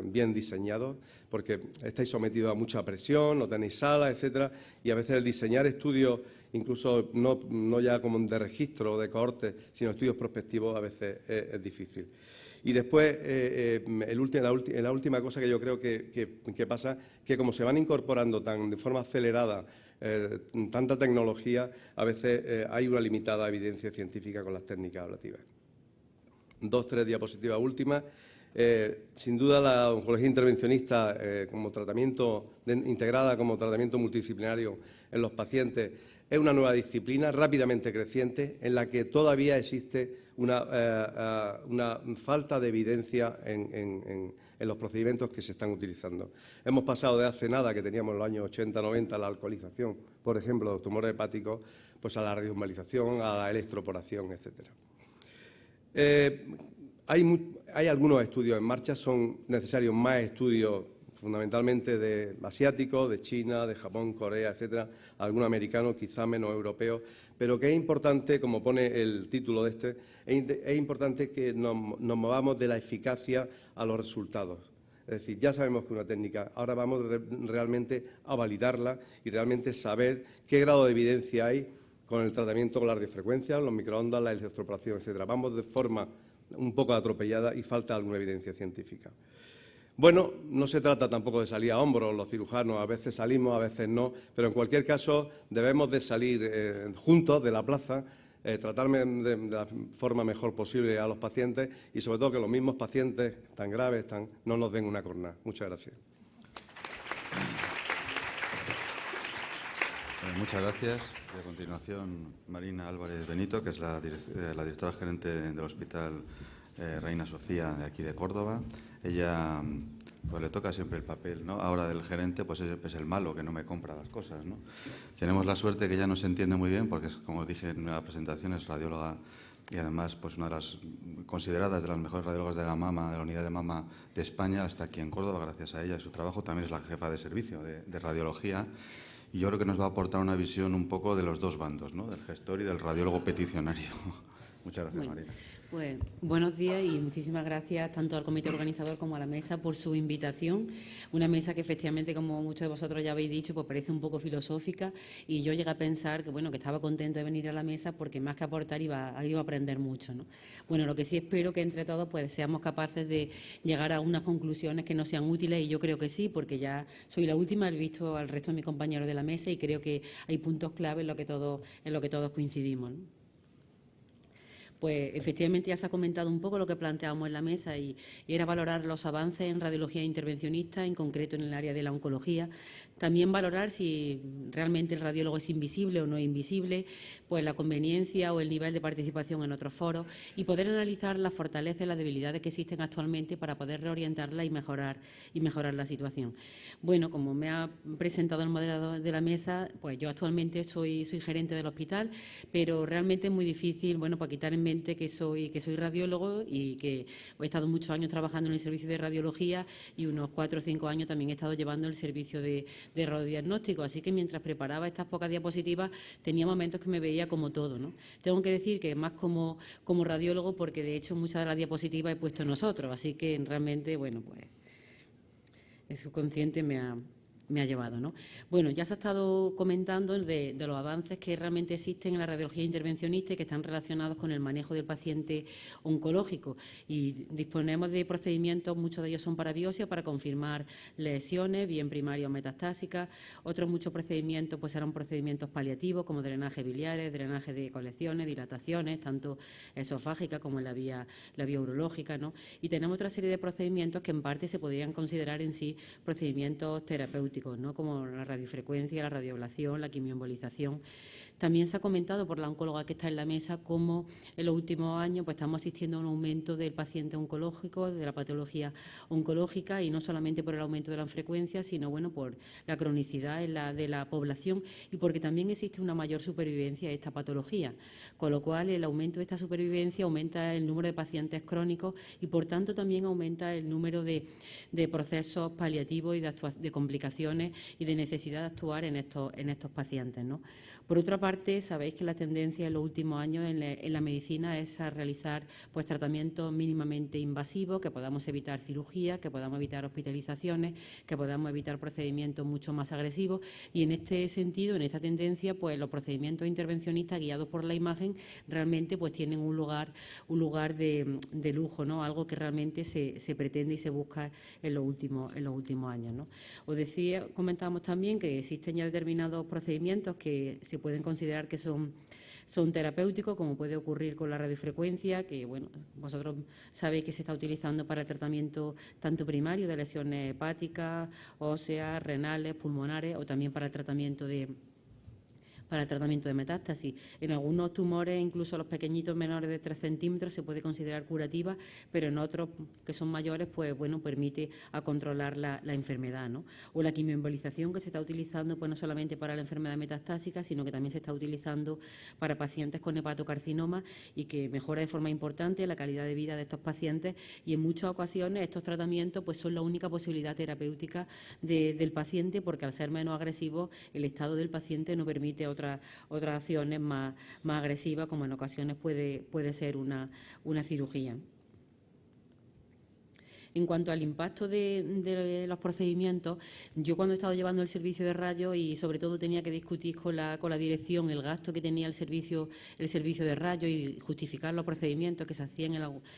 bien diseñados, porque estáis sometidos a mucha presión, no tenéis sala, etcétera, y a veces el diseñar estudios, incluso no ya como de registro o de cohortes, sino estudios prospectivos, a veces es difícil. Y después, la última cosa que yo creo que pasa, que como se van incorporando de forma acelerada tanta tecnología, a veces hay una limitada evidencia científica con las técnicas ablativas. 2, 3 diapositivas últimas. Sin duda, la oncología intervencionista como tratamiento integrada como tratamiento multidisciplinario en los pacientes es una nueva disciplina rápidamente creciente en la que todavía existe una falta de evidencia en los procedimientos que se están utilizando. Hemos pasado de hace nada, que teníamos en los años 80-90, la alcoholización, por ejemplo, de los tumores hepáticos, pues a la radioembolización, a la electroporación, etcétera. Hay algunos estudios en marcha, son necesarios más estudios, fundamentalmente de asiáticos, de China, de Japón, Corea, etcétera, algunos americanos, quizá menos europeos, pero que es importante, como pone el título de este, es importante que nos movamos de la eficacia a los resultados. Es decir, ya sabemos que una técnica, ahora vamos realmente a validarla y realmente saber qué grado de evidencia hay con el tratamiento con la radiofrecuencia, los microondas, la electroporación, etcétera. Vamos de forma un poco atropellada y falta alguna evidencia científica. Bueno, no se trata tampoco de salir a hombros los cirujanos, a veces salimos, a veces no, pero en cualquier caso debemos de salir juntos de la plaza, tratarme de la forma mejor posible a los pacientes y sobre todo que los mismos pacientes tan graves no nos den una cornada. Muchas gracias. Muchas gracias. Y a continuación, Marina Álvarez Benito, que es la directora gerente del Hospital Reina Sofía de aquí de Córdoba. Ella, pues le toca siempre el papel, ¿no? Ahora del gerente, pues es el malo que no me compra las cosas, ¿no? Tenemos la suerte que ella nos entiende muy bien porque, como dije en la presentación, es radióloga y además pues una de las consideradas de las mejores radiólogas de la mama, de la unidad de mama de España, está aquí en Córdoba gracias a ella y su trabajo. También es la jefa de servicio de radiología. Y yo creo que nos va a aportar una visión un poco de los dos bandos, ¿no? Del gestor y del radiólogo peticionario. Muchas gracias, bueno, Marina. Pues buenos días y muchísimas gracias tanto al comité organizador como a la mesa por su invitación. Una mesa que efectivamente, como muchos de vosotros ya habéis dicho, pues parece un poco filosófica y yo llegué a pensar que, bueno, que estaba contenta de venir a la mesa porque más que aportar iba a aprender mucho, ¿no? Bueno, lo que sí espero que entre todos pues seamos capaces de llegar a unas conclusiones que nos sean útiles y yo creo que sí, porque ya soy la última, he visto al resto de mis compañeros de la mesa y creo que hay puntos clave en lo que todos coincidimos, ¿no? Pues efectivamente ya se ha comentado un poco lo que planteábamos en la mesa y era valorar los avances en radiología intervencionista, en concreto en el área de la oncología. También valorar si realmente el radiólogo es invisible o no invisible, pues la conveniencia o el nivel de participación en otros foros y poder analizar las fortalezas y las debilidades que existen actualmente para poder reorientarla y mejorar la situación. Bueno, como me ha presentado el moderador de la mesa, pues yo actualmente soy gerente del hospital, pero realmente es muy difícil, bueno, para quitar en mente que soy radiólogo y que he estado muchos años trabajando en el servicio de radiología y unos 4 o 5 años también he estado llevando el servicio de radiodiagnóstico. Así que mientras preparaba estas pocas diapositivas tenía momentos que me veía como todo, ¿no? Tengo que decir que más como radiólogo porque de hecho muchas de las diapositivas he puesto nosotros. Así que realmente, bueno, pues el subconsciente me ha llevado, ¿no? Bueno, ya se ha estado comentando de los avances que realmente existen en la radiología intervencionista y que están relacionados con el manejo del paciente oncológico. Y disponemos de procedimientos, muchos de ellos son para biopsia, para confirmar lesiones, bien primarias o metastásicas. Otros muchos procedimientos pues serán procedimientos paliativos, como drenaje biliares, drenaje de colecciones, dilataciones, tanto esofágicas como en la vía urológica, ¿no? Y tenemos otra serie de procedimientos que en parte se podrían considerar en sí procedimientos terapéuticos, ¿no? Como la radiofrecuencia, la radioablación, la quimioembolización. También se ha comentado por la oncóloga que está en la mesa cómo en los últimos años pues, estamos asistiendo a un aumento del paciente oncológico, de la patología oncológica, y no solamente por el aumento de la frecuencia, sino bueno, por la cronicidad de la población y porque también existe una mayor supervivencia de esta patología. Con lo cual, el aumento de esta supervivencia aumenta el número de pacientes crónicos y, por tanto, también aumenta el número de procesos paliativos y de complicaciones y de necesidad de actuar en estos pacientes, ¿no? Por otra parte, sabéis que la tendencia en los últimos años en la medicina es a realizar pues, tratamientos mínimamente invasivos, que podamos evitar cirugía, que podamos evitar hospitalizaciones, que podamos evitar procedimientos mucho más agresivos. Y en este sentido, en esta tendencia, pues los procedimientos intervencionistas guiados por la imagen realmente pues, tienen un lugar de lujo, ¿no? Algo que realmente se pretende y se busca en los últimos años, ¿no? Comentábamos también que existen ya determinados procedimientos que se pueden considerar que son terapéuticos, como puede ocurrir con la radiofrecuencia, que bueno, vosotros sabéis que se está utilizando para el tratamiento tanto primario de lesiones hepáticas, óseas, renales, pulmonares, o también para el tratamiento de para el tratamiento de metástasis. En algunos tumores, incluso los pequeñitos menores de 3 centímetros, se puede considerar curativa, pero en otros que son mayores, pues bueno, permite a controlar la enfermedad, ¿no? O la quimioembolización, que se está utilizando pues no solamente para la enfermedad metastásica, sino que también se está utilizando para pacientes con hepatocarcinoma y que mejora de forma importante la calidad de vida de estos pacientes, y en muchas ocasiones estos tratamientos pues son la única posibilidad terapéutica del paciente, porque al ser menos agresivos el estado del paciente no permite otras acciones más agresivas, como en ocasiones puede ser una cirugía. En cuanto al impacto de los procedimientos, yo cuando he estado llevando el servicio de rayos y sobre todo tenía que discutir con la dirección el gasto que tenía el servicio de rayos y justificar los procedimientos que se hacían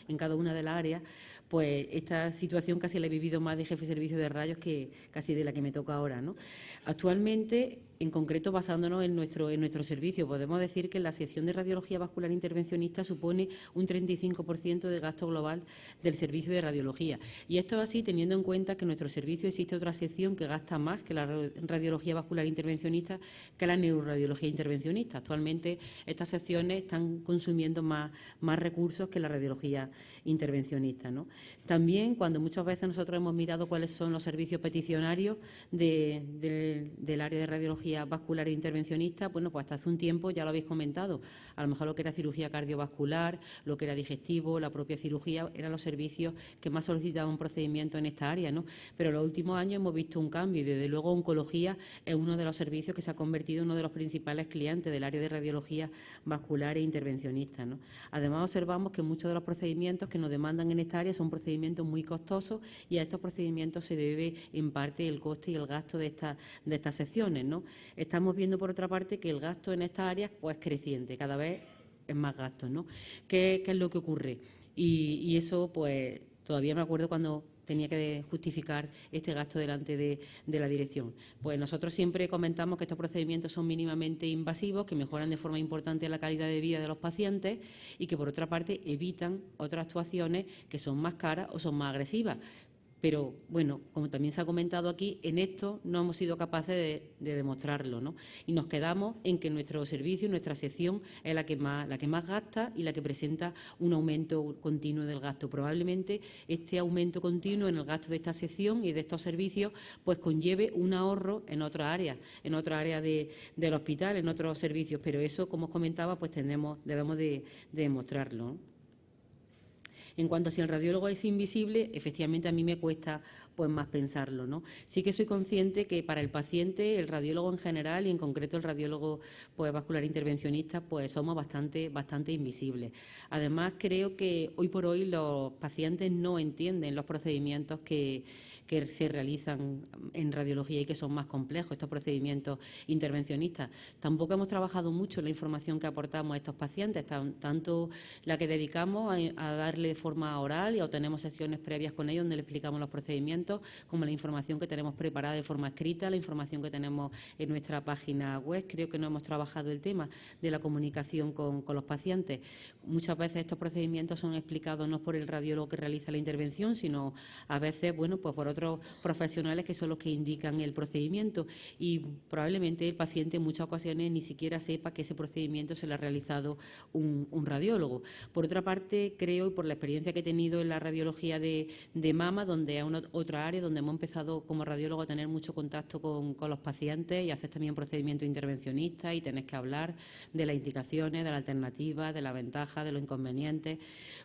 en cada una de las áreas, pues esta situación casi la he vivido más de jefe de servicio de rayos que casi de la que me toca ahora, ¿no? Actualmente, en concreto, basándonos en nuestro servicio, podemos decir que la sección de radiología vascular intervencionista supone un 35% del gasto global del servicio de radiología. Y esto es así teniendo en cuenta que en nuestro servicio existe otra sección que gasta más que la radiología vascular intervencionista, que la neuroradiología intervencionista. Actualmente estas secciones están consumiendo más recursos que la radiología intervencionista, ¿no? También, cuando muchas veces nosotros hemos mirado cuáles son los servicios peticionarios del área de radiología vascular e intervencionista, bueno, pues hasta hace un tiempo ya lo habéis comentado, a lo mejor lo que era cirugía cardiovascular, lo que era digestivo, la propia cirugía, eran los servicios que más solicitaban procedimientos en esta área, ¿no? Pero en los últimos años hemos visto un cambio y, desde luego, oncología es uno de los servicios que se ha convertido en uno de los principales clientes del área de radiología vascular e intervencionista, ¿no? Además, observamos que muchos de los procedimientos que nos demandan en esta área son procedimientos muy costosos, y a estos procedimientos se debe en parte el coste y el gasto de estas secciones, ¿no? Estamos viendo, por otra parte, que el gasto en estas áreas pues creciente, cada vez es más gasto, ¿no? ¿Qué es lo que ocurre? Y eso, pues, todavía me acuerdo cuando tenía que justificar este gasto delante de la dirección. Pues nosotros siempre comentamos que estos procedimientos son mínimamente invasivos, que mejoran de forma importante la calidad de vida de los pacientes y que, por otra parte, evitan otras actuaciones que son más caras o son más agresivas. Pero, bueno, como también se ha comentado aquí, en esto no hemos sido capaces de demostrarlo, ¿no? Y nos quedamos en que nuestro servicio, nuestra sección, es la que más gasta y la que presenta un aumento continuo del gasto. Probablemente este aumento continuo en el gasto de esta sección y de estos servicios pues conlleve un ahorro en otras áreas del hospital, en otros servicios, pero eso, como os comentaba, pues debemos de demostrarlo, ¿no? En cuanto a si el radiólogo es invisible, efectivamente a mí me cuesta pues más pensarlo, ¿no? Sí que soy consciente que para el paciente, el radiólogo en general y en concreto el radiólogo pues vascular intervencionista, pues somos bastante invisibles. Además, creo que hoy por hoy los pacientes no entienden los procedimientos que se realizan en radiología y que son más complejos, estos procedimientos intervencionistas. Tampoco hemos trabajado mucho en la información que aportamos a estos pacientes, tanto la que dedicamos a darle de forma oral y o tenemos sesiones previas con ellos donde le explicamos los procedimientos, como la información que tenemos preparada de forma escrita, la información que tenemos en nuestra página web. Creo que no hemos trabajado el tema de la comunicación con los pacientes. Muchas veces estos procedimientos son explicados no por el radiólogo que realiza la intervención, sino a veces, bueno, pues por otros profesionales que son los que indican el procedimiento, y probablemente el paciente en muchas ocasiones ni siquiera sepa que ese procedimiento se lo ha realizado un radiólogo. Por otra parte, creo, y por la experiencia que he tenido en la radiología de mama, donde es otra área donde hemos empezado como radiólogo a tener mucho contacto con los pacientes y hacer también procedimientos intervencionistas y tenés que hablar de las indicaciones, de las alternativas, de las ventajas, de los inconvenientes.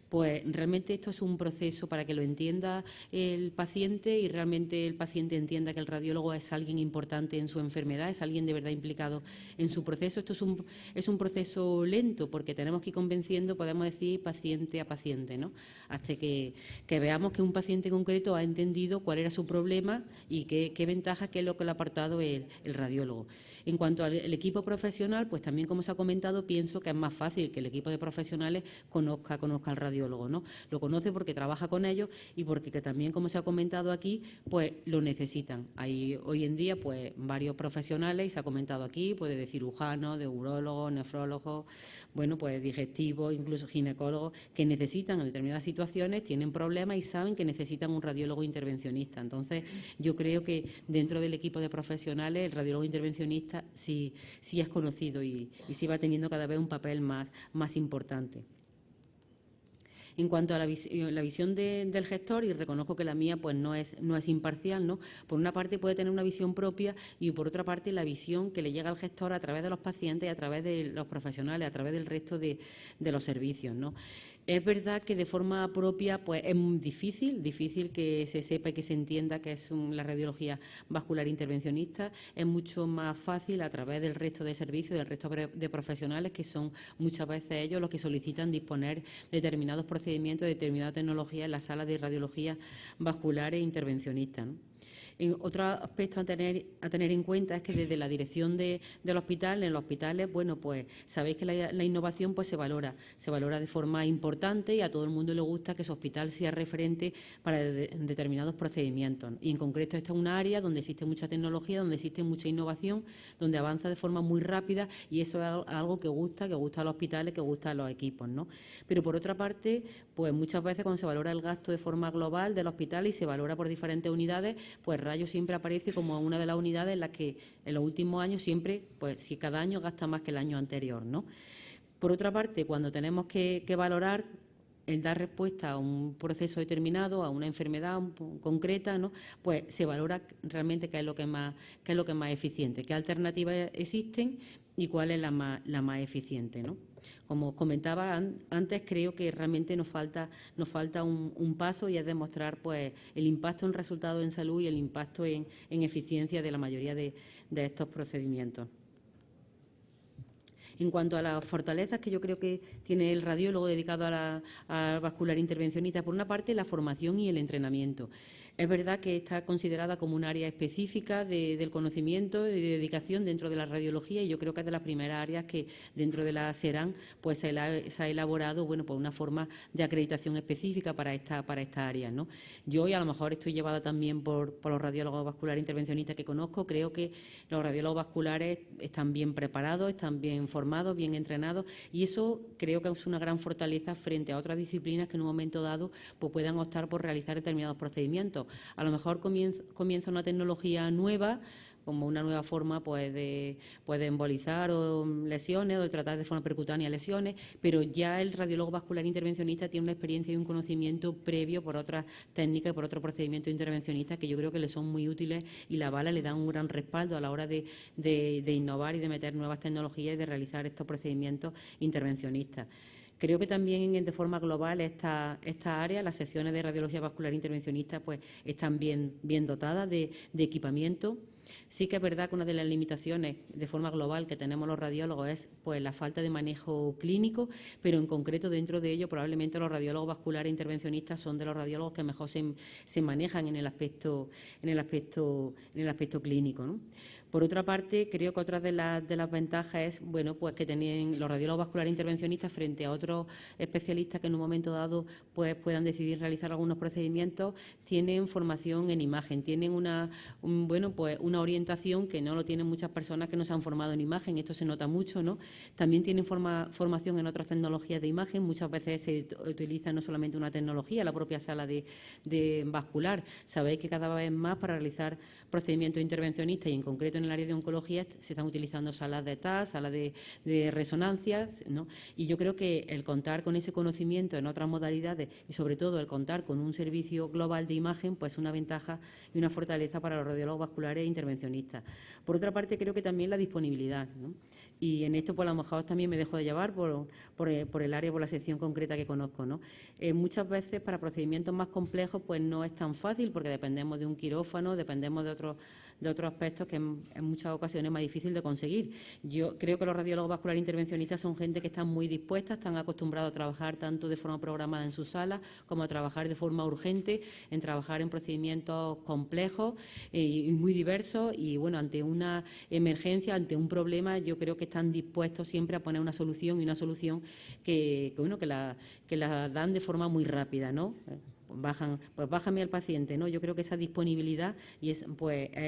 Pues realmente esto es un proceso para que lo entienda el paciente y realmente el paciente entienda que el radiólogo es alguien importante en su enfermedad, es alguien de verdad implicado en su proceso. Esto es un proceso lento porque tenemos que ir convenciendo, podemos decir, paciente a paciente, ¿no? Hasta que veamos que un paciente concreto ha entendido cuál era su problema y qué ventaja, qué es lo que le ha aportado el radiólogo. En cuanto al equipo profesional, pues también, como se ha comentado, pienso que es más fácil que el equipo de profesionales conozca al radiólogo, ¿no? Lo conoce porque trabaja con ellos y porque también, como se ha comentado aquí, aquí, pues lo necesitan. Hay hoy en día pues varios profesionales, y se ha comentado aquí, pues de cirujanos, de urólogos, nefrólogos, bueno, pues digestivos, incluso ginecólogos, que necesitan en determinadas situaciones, tienen problemas y saben que necesitan un radiólogo intervencionista. Entonces, yo creo que dentro del equipo de profesionales, el radiólogo intervencionista sí es conocido y sí va teniendo cada vez un papel más importante. En cuanto a la visión del gestor, y reconozco que la mía pues no es imparcial, ¿no? Por una parte puede tener una visión propia y por otra parte la visión que le llega al gestor a través de los pacientes, a través de los profesionales, a través del resto de los servicios, ¿no? Es verdad que de forma propia pues es muy difícil que se sepa y que se entienda que es la radiología vascular intervencionista. Es mucho más fácil a través del resto de servicios, del resto de profesionales, que son muchas veces ellos los que solicitan disponer de determinados procedimientos, de determinada tecnología en las salas de radiología vascular e intervencionista, ¿no? Otro aspecto a tener en cuenta es que desde la dirección del hospital, en los hospitales, bueno, pues sabéis que la innovación pues se valora de forma importante y a todo el mundo le gusta que su hospital sea referente para determinados procedimientos. Y en concreto esta es una área donde existe mucha tecnología, donde existe mucha innovación, donde avanza de forma muy rápida y eso es algo que gusta a los hospitales, que gusta a los equipos, ¿no? Pero por otra parte, pues muchas veces cuando se valora el gasto de forma global del hospital y se valora por diferentes unidades, pues Rayo siempre aparece como una de las unidades en las que en los últimos años siempre, pues si cada año gasta más que el año anterior, ¿no? Por otra parte, cuando tenemos que valorar el dar respuesta a un proceso determinado, a una enfermedad concreta, ¿no? Pues se valora realmente qué es lo que es más eficiente, qué alternativas existen y cuál es la más eficiente, ¿no? Como os comentaba antes, creo que realmente nos falta un paso y es demostrar pues el impacto en resultados en salud y el impacto en eficiencia de la mayoría de estos procedimientos. En cuanto a las fortalezas que yo creo que tiene el radiólogo dedicado a vascular intervencionista, por una parte la formación y el entrenamiento. Es verdad que está considerada como un área específica del conocimiento y de dedicación dentro de la radiología y yo creo que es de las primeras áreas que dentro de la SERAN pues se ha elaborado pues una forma de acreditación específica para esta área, ¿no? Yo, y a lo mejor estoy llevada también por los radiólogos vasculares intervencionistas que conozco, creo que los radiólogos vasculares están bien preparados, están bien formados, bien entrenados y eso creo que es una gran fortaleza frente a otras disciplinas que en un momento dado pues puedan optar por realizar determinados procedimientos. A lo mejor comienza una tecnología nueva, como una nueva forma pues de embolizar lesiones o de tratar de forma percutánea lesiones, pero ya el radiólogo vascular intervencionista tiene una experiencia y un conocimiento previo por otras técnicas y por otros procedimientos intervencionistas que yo creo que le son muy útiles y la bala le da un gran respaldo a la hora de innovar y de meter nuevas tecnologías y de realizar estos procedimientos intervencionistas. Creo que también de forma global esta área, las secciones de radiología vascular intervencionista, pues están bien dotadas de equipamiento. Sí que es verdad que una de las limitaciones de forma global que tenemos los radiólogos es pues la falta de manejo clínico, pero en concreto dentro de ello probablemente los radiólogos vasculares intervencionistas son de los radiólogos que mejor se manejan en el aspecto clínico, ¿no? Por otra parte, creo que otra de las ventajas es bueno, pues que tienen los radiólogos vasculares intervencionistas frente a otros especialistas que en un momento dado pues puedan decidir realizar algunos procedimientos, tienen formación en imagen, tienen una orientación que no lo tienen muchas personas que no se han formado en imagen, esto se nota mucho, ¿no? También tienen formación en otras tecnologías de imagen, muchas veces se utiliza no solamente una tecnología, la propia sala de vascular. Sabéis que cada vez más para realizar procedimientos intervencionistas y en concreto en el área de oncología se están utilizando salas de TAC, salas de resonancias, ¿no? Y yo creo que el contar con ese conocimiento en otras modalidades y sobre todo el contar con un servicio global de imagen, pues es una ventaja y una fortaleza para los radiólogos vasculares e intervencionistas. Por otra parte, creo que también la disponibilidad, ¿no? Y en esto, pues a lo mejor también me dejo de llevar por el área, por la sección concreta que conozco, ¿no? Muchas veces para procedimientos más complejos pues no es tan fácil porque dependemos de un quirófano, dependemos de otros aspectos que en muchas ocasiones es más difícil de conseguir. Yo creo que los radiólogos vasculares intervencionistas son gente que están muy dispuestas, están acostumbrados a trabajar tanto de forma programada en sus salas como a trabajar de forma urgente, en trabajar en procedimientos complejos y muy diversos y bueno, ante una emergencia, ante un problema, yo creo que están dispuestos siempre a poner una solución y una solución que la dan de forma muy rápida, ¿no? pues bájame al paciente, ¿no? Yo creo que esa disponibilidad es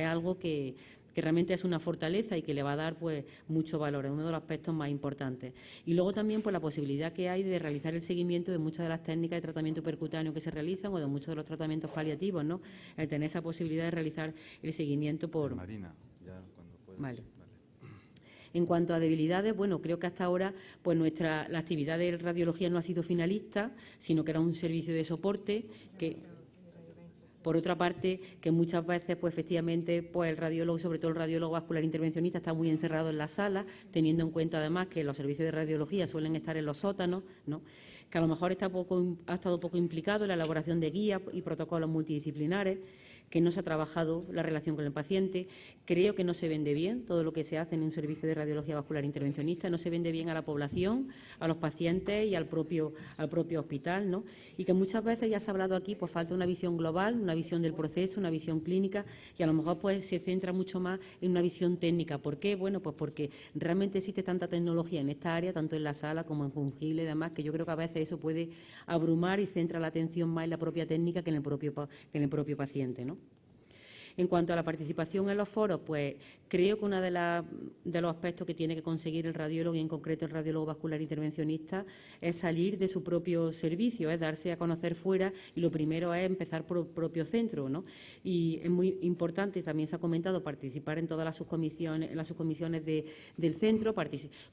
algo que realmente es una fortaleza y que le va a dar pues mucho valor, es uno de los aspectos más importantes. Y luego también pues la posibilidad que hay de realizar el seguimiento de muchas de las técnicas de tratamiento percutáneo que se realizan o de muchos de los tratamientos paliativos, ¿no? El tener esa posibilidad de realizar el seguimiento por... Marina, ya cuando puedas. Vale. En cuanto a debilidades, bueno, creo que hasta ahora pues la actividad de radiología no ha sido finalista, sino que era un servicio de soporte que... Por otra parte, que muchas veces, pues efectivamente, pues el radiólogo, sobre todo el radiólogo vascular intervencionista, está muy encerrado en la sala, teniendo en cuenta además que los servicios de radiología suelen estar en los sótanos, ¿no? Que a lo mejor ha estado poco implicado en la elaboración de guías y protocolos multidisciplinares, que no se ha trabajado la relación con el paciente. Creo que no se vende bien todo lo que se hace en un servicio de radiología vascular intervencionista, no se vende bien a la población, a los pacientes y al propio hospital, ¿no? Y que muchas veces, ya se ha hablado aquí, pues falta una visión global, una visión del proceso, una visión clínica, y a lo mejor pues se centra mucho más en una visión técnica. ¿Por qué? Bueno, pues porque realmente existe tanta tecnología en esta área, tanto en la sala como en fungible y demás, que yo creo que a veces eso puede abrumar y centra la atención más en la propia técnica que en el propio paciente, ¿no? En cuanto a la participación en los foros, pues creo que uno de los aspectos que tiene que conseguir el radiólogo, y en concreto el radiólogo vascular intervencionista, es salir de su propio servicio, es darse a conocer fuera, y lo primero es empezar por el propio centro, ¿no? Y es muy importante, también se ha comentado, participar en todas las subcomisiones, del centro,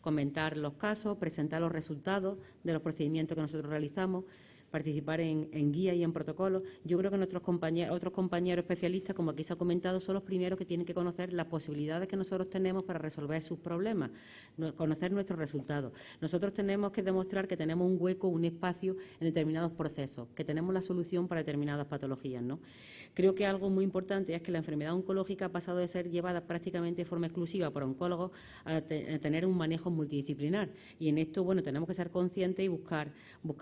comentar los casos, presentar los resultados de los procedimientos que nosotros realizamos, participar en guías y en protocolos. Yo creo que otros compañeros especialistas, como aquí se ha comentado, son los primeros que tienen que conocer las posibilidades que nosotros tenemos para resolver sus problemas, conocer nuestros resultados. Nosotros tenemos que demostrar que tenemos un hueco, un espacio en determinados procesos, que tenemos la solución para determinadas patologías, ¿no? Creo que algo muy importante es que la enfermedad oncológica ha pasado de ser llevada prácticamente de forma exclusiva por oncólogos a tener un manejo multidisciplinar. Y en esto, bueno, tenemos que ser conscientes y buscar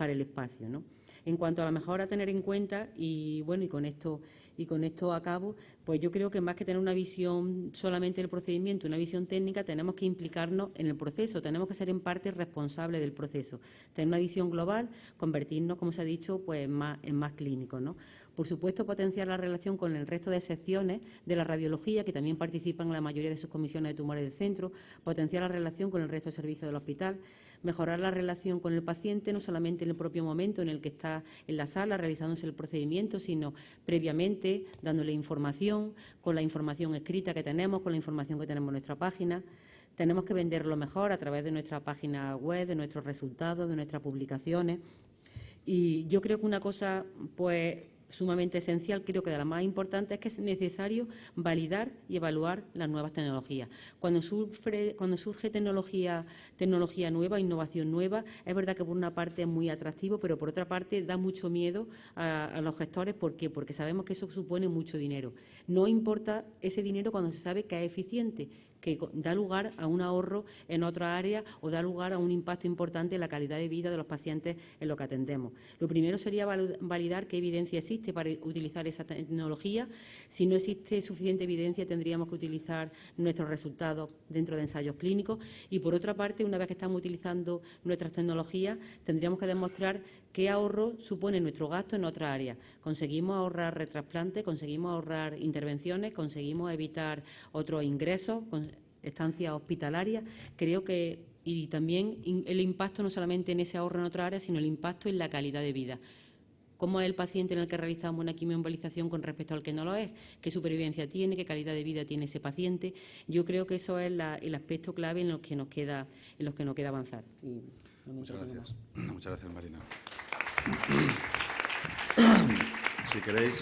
el espacio, ¿no? En cuanto a la mejora a tener en cuenta, y bueno, y con esto acabo, pues yo creo que más que tener una visión solamente del procedimiento, una visión técnica, tenemos que implicarnos en el proceso, tenemos que ser en parte responsables del proceso, tener una visión global, convertirnos, como se ha dicho, pues en más clínicos, ¿no? Por supuesto, potenciar la relación con el resto de secciones de la radiología, que también participan en la mayoría de sus comisiones de tumores del centro, potenciar la relación con el resto de servicios del hospital, mejorar la relación con el paciente, no solamente en el propio momento en el que está en la sala realizándose el procedimiento, sino previamente, dándole información, con la información escrita que tenemos, con la información que tenemos en nuestra página. Tenemos que venderlo mejor a través de nuestra página web, de nuestros resultados, de nuestras publicaciones. Y yo creo que una cosa, pues, sumamente esencial, creo que de las más importantes, es que es necesario validar y evaluar las nuevas tecnologías. Cuando surge tecnología nueva, innovación nueva, es verdad que por una parte es muy atractivo, pero por otra parte da mucho miedo a los gestores. ¿Por qué? Porque sabemos que eso supone mucho dinero. No importa ese dinero cuando se sabe que es eficiente, que da lugar a un ahorro en otra área o da lugar a un impacto importante en la calidad de vida de los pacientes en lo que atendemos. Lo primero sería validar qué evidencia existe para utilizar esa tecnología. Si no existe suficiente evidencia, tendríamos que utilizar nuestros resultados dentro de ensayos clínicos. Y, por otra parte, una vez que estamos utilizando nuestras tecnologías, tendríamos que demostrar qué ahorro supone nuestro gasto en otra área. Conseguimos ahorrar retrasplantes, conseguimos ahorrar intervenciones, conseguimos evitar otros ingresos, estancias hospitalarias. Creo que, y también el impacto no solamente en ese ahorro en otra área, sino el impacto en la calidad de vida. ¿Cómo es el paciente en el que realizamos una quimioembolización con respecto al que no lo es? ¿Qué supervivencia tiene? ¿Qué calidad de vida tiene ese paciente? Yo creo que eso es el aspecto clave en los que nos queda avanzar. Muchas gracias. Muchas gracias, Marina. Si queréis,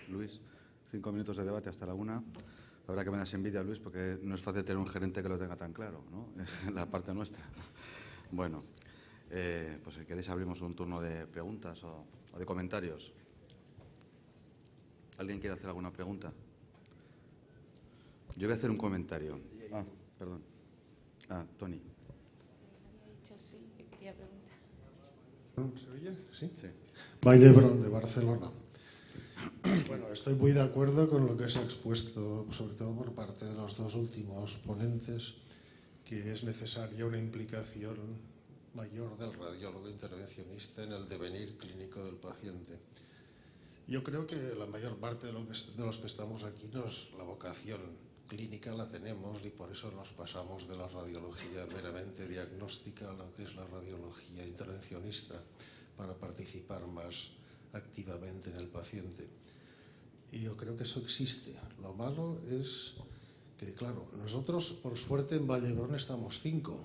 Luis, 5 minutos de debate hasta la 1. La verdad que me das envidia, Luis, porque no es fácil tener un gerente que lo tenga tan claro, ¿no? La parte nuestra. Bueno, pues si queréis abrimos un turno de preguntas o de comentarios. ¿Alguien quiere hacer alguna pregunta? Yo voy a hacer un comentario. Perdón. Toni. Sí, quería preguntar. ¿Se oye? Sí. Sí. Vallebron, de Barcelona. Bueno, estoy muy de acuerdo con lo que se ha expuesto, sobre todo por parte de los dos últimos ponentes, que es necesaria una implicación mayor del radiólogo intervencionista en el devenir clínico del paciente. Yo creo que la mayor parte de los que estamos aquí, la vocación clínica la tenemos y por eso nos pasamos de la radiología meramente diagnóstica a lo que es la radiología intervencionista para participar más activamente en el paciente. Y yo creo que eso existe. Lo malo es que, claro, nosotros por suerte en Vallebrón estamos 5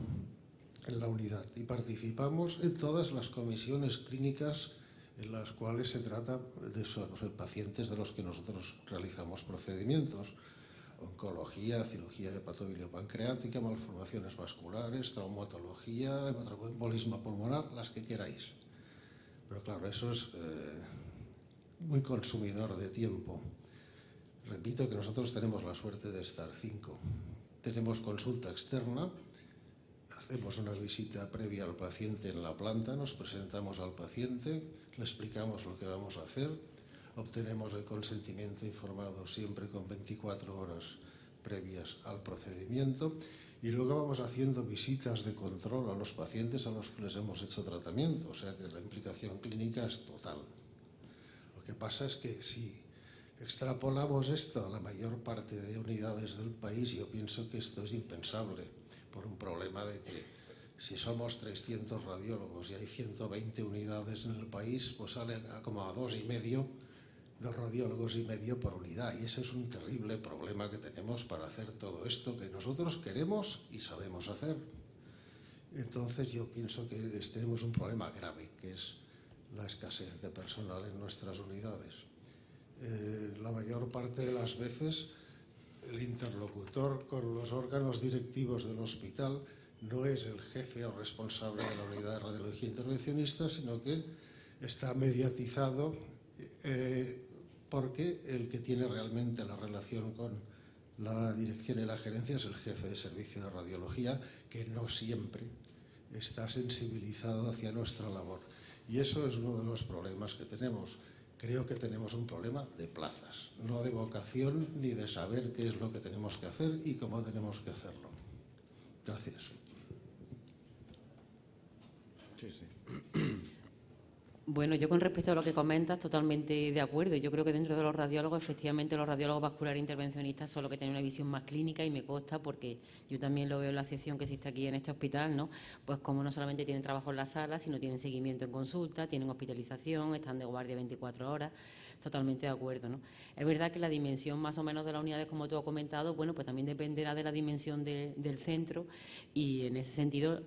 en la unidad y participamos en todas las comisiones clínicas en las cuales se trata de pacientes de los que nosotros realizamos procedimientos: oncología, cirugía hepatobiliopancreática, malformaciones vasculares, traumatología, embolismo pulmonar, las que queráis. Pero claro, eso es muy consumidor de tiempo. Repito que nosotros tenemos la suerte de estar 5. Tenemos consulta externa. Hacemos una visita previa al paciente en la planta, nos presentamos al paciente, le explicamos lo que vamos a hacer, obtenemos el consentimiento informado siempre con 24 horas previas al procedimiento y luego vamos haciendo visitas de control a los pacientes a los que les hemos hecho tratamiento, o sea que la implicación clínica es total. Lo que pasa es que si extrapolamos esto a la mayor parte de unidades del país, yo pienso que esto es impensable, por un problema de que si somos 300 radiólogos y hay 120 unidades en el país, pues sale como a 2,5 radiólogos y medio por unidad. Y ese es un terrible problema que tenemos para hacer todo esto que nosotros queremos y sabemos hacer. Entonces yo pienso que tenemos un problema grave, que es la escasez de personal en nuestras unidades. La mayor parte de las veces el interlocutor con los órganos directivos del hospital no es el jefe o responsable de la unidad de radiología intervencionista, sino que está mediatizado porque el que tiene realmente la relación con la dirección y la gerencia es el jefe de servicio de radiología, que no siempre está sensibilizado hacia nuestra labor. Y eso es uno de los problemas que tenemos. Creo que tenemos un problema de plazas, no de vocación ni de saber qué es lo que tenemos que hacer y cómo tenemos que hacerlo. Gracias. Sí, sí. Bueno, yo con respecto a lo que comentas, totalmente de acuerdo. Yo creo que dentro de los radiólogos, efectivamente, los radiólogos vasculares intervencionistas son los que tienen una visión más clínica y me consta porque yo también lo veo en la sección que existe aquí en este hospital, ¿no? Pues como no solamente tienen trabajo en la sala, sino tienen seguimiento en consulta, tienen hospitalización, están de guardia 24 horas. Totalmente de acuerdo, ¿no? Es verdad que la dimensión más o menos de las unidades, como tú has comentado, bueno, pues también dependerá de la dimensión del centro y en ese sentido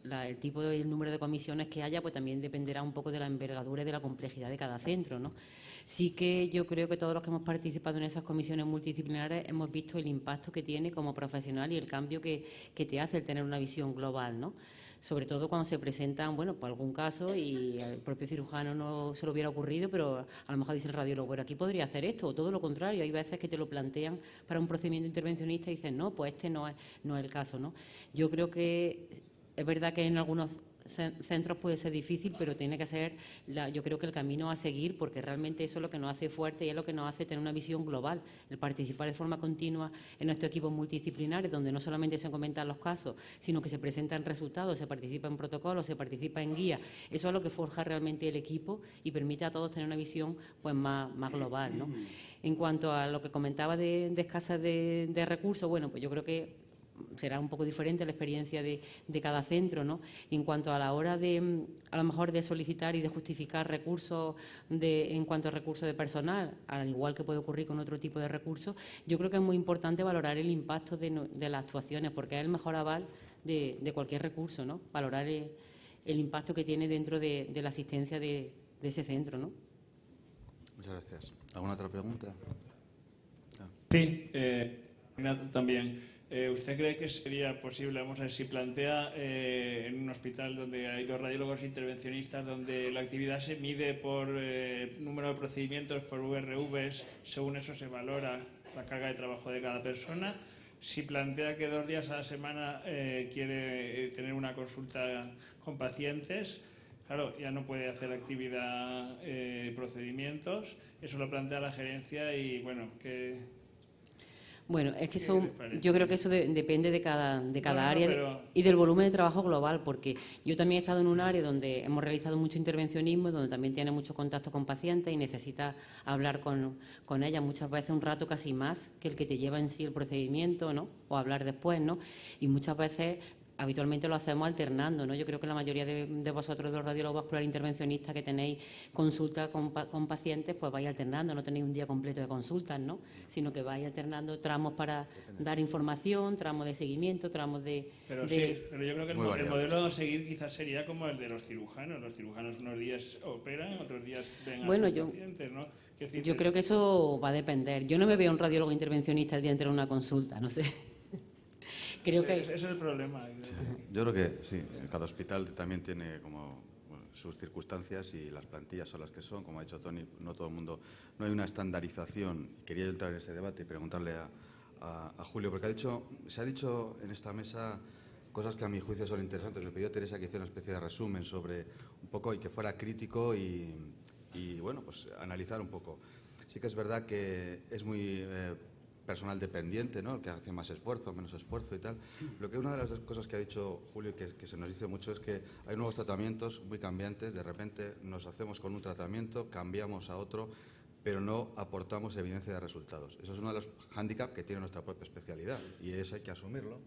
el tipo y el número de comisiones que haya, pues también dependerá un poco de la envergadura y de la complejidad de cada centro, ¿no? Sí que yo creo que todos los que hemos participado en esas comisiones multidisciplinares hemos visto el impacto que tiene como profesional y el cambio que te hace el tener una visión global, ¿no? Sobre todo cuando se presentan, bueno, pues algún caso y al propio cirujano no se lo hubiera ocurrido, pero a lo mejor dice el radiólogo, bueno, aquí podría hacer esto, o todo lo contrario. Hay veces que te lo plantean para un procedimiento intervencionista y dicen, no, pues este no es el caso, ¿no? Yo creo que es verdad que en algunos centros puede ser difícil, pero tiene que ser, yo creo que el camino a seguir, porque realmente eso es lo que nos hace fuerte y es lo que nos hace tener una visión global, el participar de forma continua en nuestros equipos multidisciplinares, donde no solamente se comentan los casos, sino que se presentan resultados, se participa en protocolos, se participa en guías. Eso es lo que forja realmente el equipo y permite a todos tener una visión pues más global, ¿no? En cuanto a lo que comentaba de escasez de recursos, bueno, pues yo creo que será un poco diferente la experiencia de cada centro, ¿no? En cuanto a la hora de, a lo mejor, de solicitar y de justificar recursos en cuanto a recursos de personal, al igual que puede ocurrir con otro tipo de recursos, yo creo que es muy importante valorar el impacto de las actuaciones, porque es el mejor aval de cualquier recurso, ¿no? Valorar el impacto que tiene dentro de la asistencia de ese centro, ¿no? Muchas gracias. ¿Alguna otra pregunta? Sí, también. ¿Usted cree que sería posible, vamos a ver, si plantea en un hospital donde hay 2 radiólogos intervencionistas, donde la actividad se mide por número de procedimientos, por VRVs, según eso se valora la carga de trabajo de cada persona? Si plantea que 2 días a la semana quiere tener una consulta con pacientes, claro, ya no puede hacer actividad, procedimientos, eso lo plantea la gerencia y, bueno, que... Bueno, es que yo creo que eso depende de cada área y del volumen de trabajo global, porque yo también he estado en un área donde hemos realizado mucho intervencionismo, donde también tiene mucho contacto con pacientes y necesitas hablar con ellas muchas veces un rato casi más que el que te lleva en sí el procedimiento, ¿no? O hablar después, ¿no? Y muchas veces habitualmente lo hacemos alternando, ¿no? Yo creo que la mayoría de vosotros, de los radiólogos vasculares intervencionistas que tenéis consultas con pacientes, pues vais alternando, no tenéis un día completo de consultas, ¿no? Sino que vais alternando tramos para dar información, tramos de seguimiento, tramos de... Pero yo creo que el modelo a seguir quizás sería como el de los cirujanos. Los cirujanos unos días operan, otros días ven a sus pacientes, ¿no? Yo creo que eso va a depender. Yo no me veo un radiólogo intervencionista el día entero en una consulta, no sé. Creo que ese es el problema. Sí, yo creo que sí, cada hospital también tiene como sus circunstancias y las plantillas son las que son. Como ha dicho Tony, no todo el mundo, no hay una estandarización. Quería yo entrar en ese debate y preguntarle a Julio, porque se ha dicho en esta mesa cosas que a mi juicio son interesantes. Me pidió Teresa que hiciera una especie de resumen sobre un poco y que fuera crítico y bueno, pues analizar un poco. Sí que es verdad que es muy personal dependiente, ¿no? El que hace más esfuerzo, menos esfuerzo y tal. Lo que una de las cosas que ha dicho Julio y que se nos dice mucho es que hay nuevos tratamientos muy cambiantes. De repente nos hacemos con un tratamiento, cambiamos a otro, pero no aportamos evidencia de resultados. Eso es uno de los hándicaps que tiene nuestra propia especialidad y eso hay que asumirlo.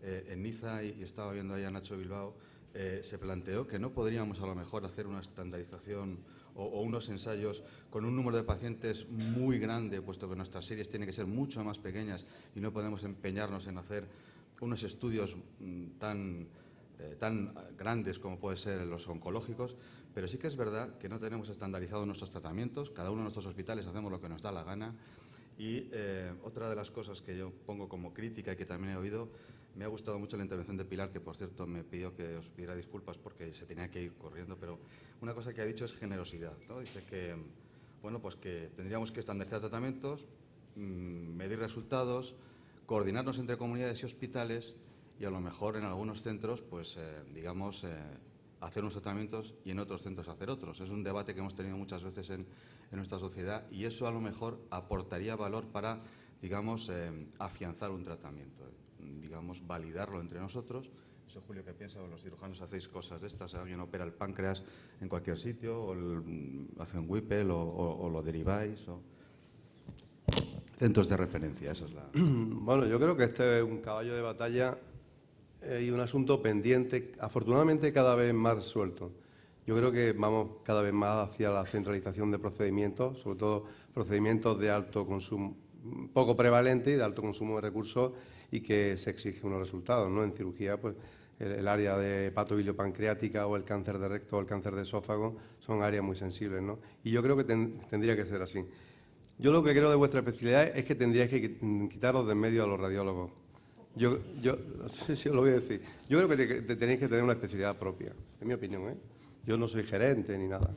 En Niza, y estaba viendo ahí a Nacho Bilbao, se planteó que no podríamos a lo mejor hacer una estandarización o unos ensayos con un número de pacientes muy grande, puesto que nuestras series tienen que ser mucho más pequeñas y no podemos empeñarnos en hacer unos estudios tan grandes como pueden ser los oncológicos, pero sí que es verdad que no tenemos estandarizados nuestros tratamientos, cada uno de nuestros hospitales hacemos lo que nos da la gana. Y otra de las cosas que yo pongo como crítica y que también he oído, me ha gustado mucho la intervención de Pilar, que por cierto me pidió que os pidiera disculpas porque se tenía que ir corriendo, pero una cosa que ha dicho es generosidad, ¿no? Dice que, bueno, pues que tendríamos que estandarizar tratamientos, medir resultados, coordinarnos entre comunidades y hospitales y a lo mejor en algunos centros, pues digamos, hacer unos tratamientos y en otros centros hacer otros. Es un debate que hemos tenido muchas veces en nuestra sociedad y eso a lo mejor aportaría valor para, digamos, afianzar un tratamiento, digamos, validarlo entre nosotros. Eso, Julio, ¿qué piensa? Los cirujanos hacéis cosas de estas, alguien opera el páncreas en cualquier sitio, o hace un Whipple, o lo deriváis, o centros de referencia, esa es la... Bueno, yo creo que este es un caballo de batalla y un asunto pendiente, afortunadamente cada vez más resuelto. Yo creo que vamos cada vez más hacia la centralización de procedimientos, sobre todo procedimientos de alto consumo, poco prevalente y de alto consumo de recursos y que se exigen unos resultados, ¿no? En cirugía, pues el área de hepatobiliopancreática o el cáncer de recto o el cáncer de esófago son áreas muy sensibles, ¿no? Y yo creo que tendría que ser así. Yo lo que creo de vuestra especialidad es que tendríais que quitaros de en medio a los radiólogos. Sí, lo voy a decir. Yo creo que tenéis que tener una especialidad propia, en mi opinión, ¿eh? Yo no soy gerente ni nada,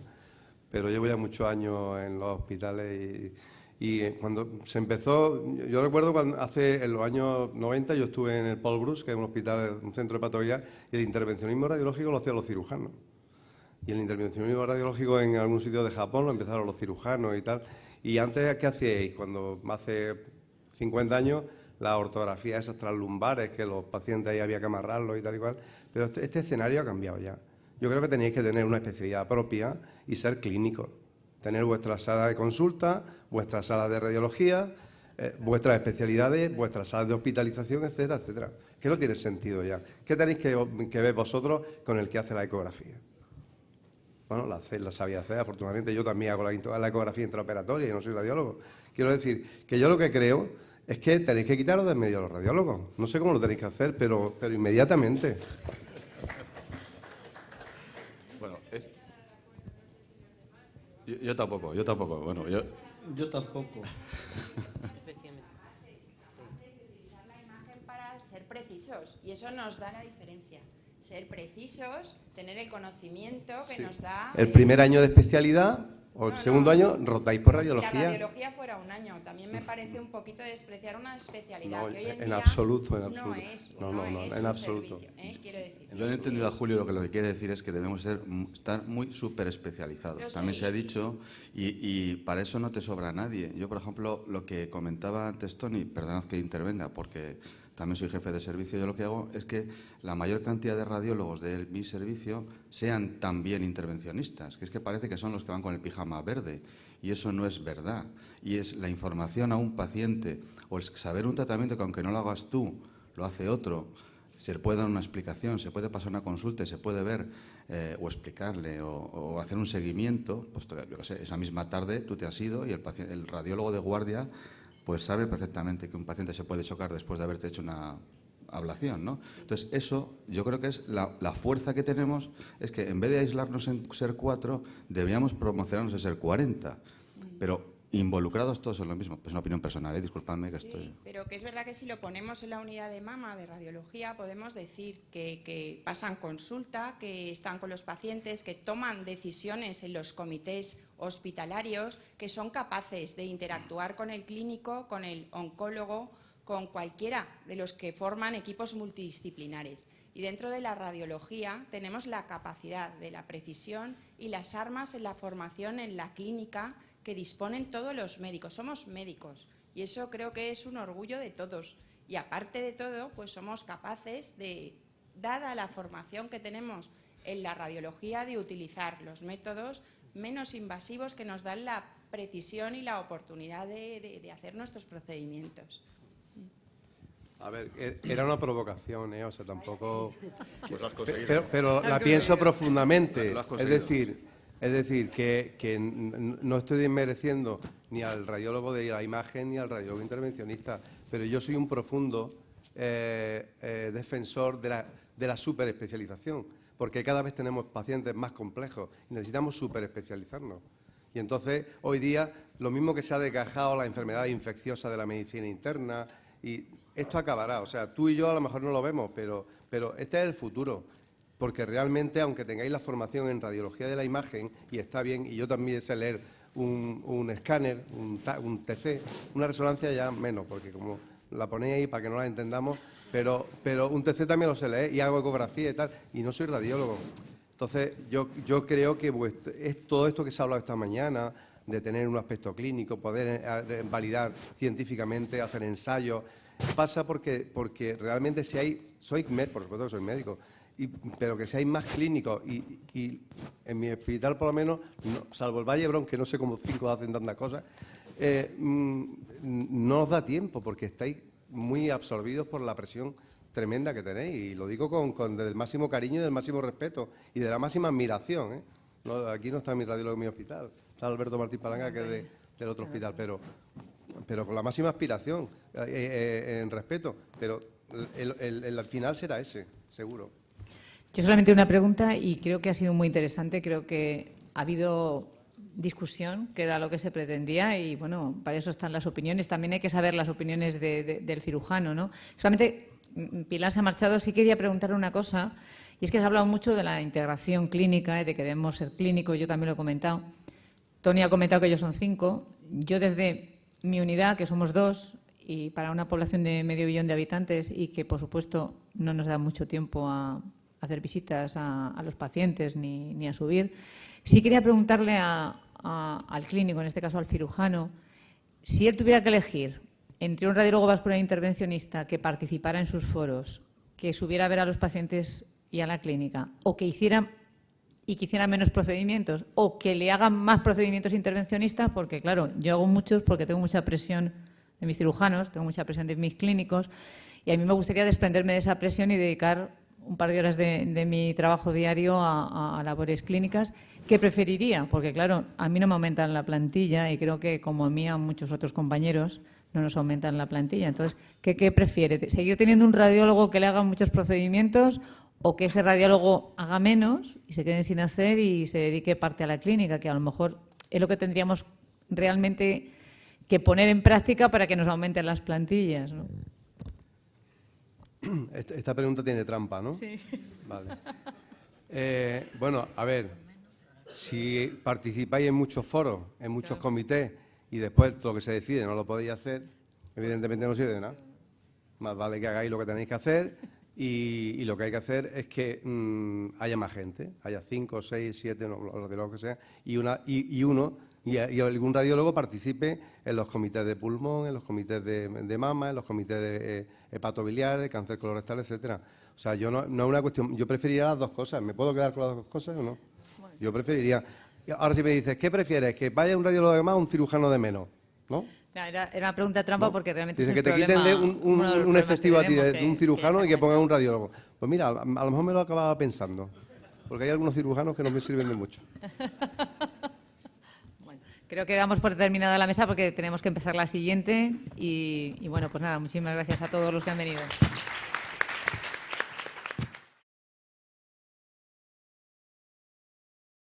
pero llevo ya muchos años en los hospitales y cuando se empezó, yo recuerdo cuando en los años 90 yo estuve en el Paul Bruce, que es un hospital, un centro de patología, y el intervencionismo radiológico lo hacían los cirujanos. Y el intervencionismo radiológico en algún sitio de Japón lo empezaron los cirujanos y tal. Y antes, ¿qué hacíais? Cuando hace 50 años, la ortografía esas translumbares, que los pacientes ahí había que amarrarlos y tal y cual. Pero este escenario ha cambiado ya. Yo creo que tenéis que tener una especialidad propia y ser clínicos. Tener vuestra sala de consulta, vuestra sala de radiología, vuestras especialidades, vuestras salas de hospitalización, etcétera, etcétera. Que no tiene sentido ya. ¿Qué tenéis que ver vosotros con el que hace la ecografía? Bueno, la sabía hacer, afortunadamente. Yo también hago la ecografía intraoperatoria y no soy radiólogo. Quiero decir que yo lo que creo es que tenéis que quitaros de en medio a los radiólogos. No sé cómo lo tenéis que hacer, pero inmediatamente. Bueno, yo tampoco. Bueno, yo tampoco. Utilizar la imagen para ser precisos y eso nos da la diferencia. Ser precisos, tener el conocimiento que nos da... El primer año de especialidad O el segundo año rotáis por Como si radiología. la radiología fuera un año. También me parece un poquito despreciar una especialidad No, que hoy en en día absoluto, en no absoluto. es, No, no no, es en un absoluto. servicio, quiero decir. Yo he entendido a Julio lo que quiere decir es que debemos estar muy súper especializados. También se ha dicho, y para eso no te sobra nadie. Yo, por ejemplo, lo que comentaba antes Tony, perdonad que intervenga, porque también soy jefe de servicio, yo lo que hago es que la mayor cantidad de radiólogos de mi servicio sean también intervencionistas, que es que parece que son los que van con el pijama verde, y eso no es verdad. Y es la información a un paciente, o el saber un tratamiento que aunque no lo hagas tú, lo hace otro, se le puede dar una explicación, se puede pasar una consulta, se puede ver o explicarle o hacer un seguimiento, pues yo qué sé, esa misma tarde tú te has ido y el radiólogo de guardia pues sabe perfectamente que un paciente se puede chocar después de haberte hecho una ablación, ¿no? Entonces, eso yo creo que es la fuerza que tenemos, es que en vez de aislarnos en ser 4, deberíamos promocionarnos en ser 40, pero involucrados todos en lo mismo. Pues una opinión personal, disculpadme que estoy... Pero que es verdad que si lo ponemos en la unidad de mama de radiología, podemos decir que pasan consulta, que están con los pacientes, que toman decisiones en los comités hospitalarios, que son capaces de interactuar con el clínico, con el oncólogo, con cualquiera de los que forman equipos multidisciplinares. Y dentro de la radiología tenemos la capacidad de la precisión y las armas en la formación en la clínica que disponen todos los médicos. Somos médicos y eso creo que es un orgullo de todos. Y aparte de todo, pues somos capaces de, dada la formación que tenemos en la radiología, de utilizar los métodos menos invasivos que nos dan la precisión y la oportunidad de hacer nuestros procedimientos. A ver, era una provocación, o sea, tampoco... Pues lo has conseguido. Pero la pienso profundamente. Es decir, que no estoy desmereciendo ni al radiólogo de la imagen ni al radiólogo intervencionista, pero yo soy un profundo defensor de la superespecialización, porque cada vez tenemos pacientes más complejos y necesitamos superespecializarnos. Y entonces, hoy día, lo mismo que se ha desgajado la enfermedad infecciosa de la medicina interna, y esto acabará. O sea, tú y yo a lo mejor no lo vemos, pero este es el futuro. Porque realmente, aunque tengáis la formación en radiología de la imagen, y está bien, y yo también sé leer un escáner, un TC, una resonancia ya menos, porque como la ponéis ahí para que no la entendamos, pero un TC también lo sé leer, y hago ecografía y tal, y no soy radiólogo. Entonces, yo creo que es todo esto que se ha hablado esta mañana, de tener un aspecto clínico, poder validar científicamente, hacer ensayos, pasa porque realmente si hay... por supuesto que soy médico, pero que si hay más clínicos y en mi hospital por lo menos, salvo el Valle Brón, que no sé cómo 5 hacen tantas cosas, no os da tiempo porque estáis muy absorbidos por la presión tremenda que tenéis, y lo digo con del máximo cariño y del máximo respeto y de la máxima admiración, ¿eh? No, aquí no está mi radiólogo en mi hospital, está Alberto Martín Palanga, que es del otro hospital, pero con la máxima aspiración, en respeto, pero el final será ese, seguro. Yo solamente una pregunta, y creo que ha sido muy interesante. Creo que ha habido discusión, que era lo que se pretendía, y bueno, para eso están las opiniones. También hay que saber las opiniones del cirujano, ¿no? Solamente, Pilar se ha marchado, sí quería preguntar una cosa, y es que se ha hablado mucho de la integración clínica, de que debemos ser clínicos, yo también lo he comentado. Tony ha comentado que ellos son 5. Yo desde mi unidad, que somos 2, y para una población de 500 000 de habitantes, y que por supuesto no nos da mucho tiempo a hacer visitas a los pacientes ni a subir, sí quería preguntarle al clínico, en este caso al cirujano, si él tuviera que elegir entre un radiólogo vascular intervencionista que participara en sus foros, que subiera a ver a los pacientes y a la clínica, o que hiciera menos procedimientos, o que le hagan más procedimientos intervencionistas, porque claro, yo hago muchos porque tengo mucha presión de mis cirujanos, tengo mucha presión de mis clínicos, y a mí me gustaría desprenderme de esa presión y dedicar un par de horas de mi trabajo diario a labores clínicas. ¿Qué preferiría? Porque claro, a mí no me aumentan la plantilla, y creo que como a mí a muchos otros compañeros no nos aumentan la plantilla. Entonces, ¿qué prefiere? ¿Seguir teniendo un radiólogo que le haga muchos procedimientos, o que ese radiólogo haga menos y se quede sin hacer y se dedique parte a la clínica, que a lo mejor es lo que tendríamos realmente que poner en práctica para que nos aumenten las plantillas, ¿no? Esta pregunta tiene trampa, ¿no? Sí. Vale. Bueno, a ver, si participáis en muchos foros, en muchos comités, y después lo que se decide no lo podéis hacer, evidentemente no sirve de nada. Más vale que hagáis lo que tenéis que hacer y lo que hay que hacer es que haya más gente, haya 5, 6, 7, lo que sea, y algún radiólogo participe en los comités de pulmón, en los comités de mama, en los comités de hepatobiliar, de cáncer colorectal, etcétera. O sea, yo no es una cuestión, yo preferiría las dos cosas. ¿Me puedo quedar con las dos cosas o no? Yo preferiría. Ahora si me dices, ¿qué prefieres? ¿Que vaya un radiólogo de más o un cirujano de menos? ¿No? No, era una pregunta trampa porque realmente Dicen es que el te quiten problema, un efectivo a ti de que un cirujano y que pongan un radiólogo. Pues mira, a lo mejor me lo acababa pensando. Porque hay algunos cirujanos que no me sirven de mucho. Creo que damos por terminada la mesa porque tenemos que empezar la siguiente y bueno, pues nada, muchísimas gracias a todos los que han venido.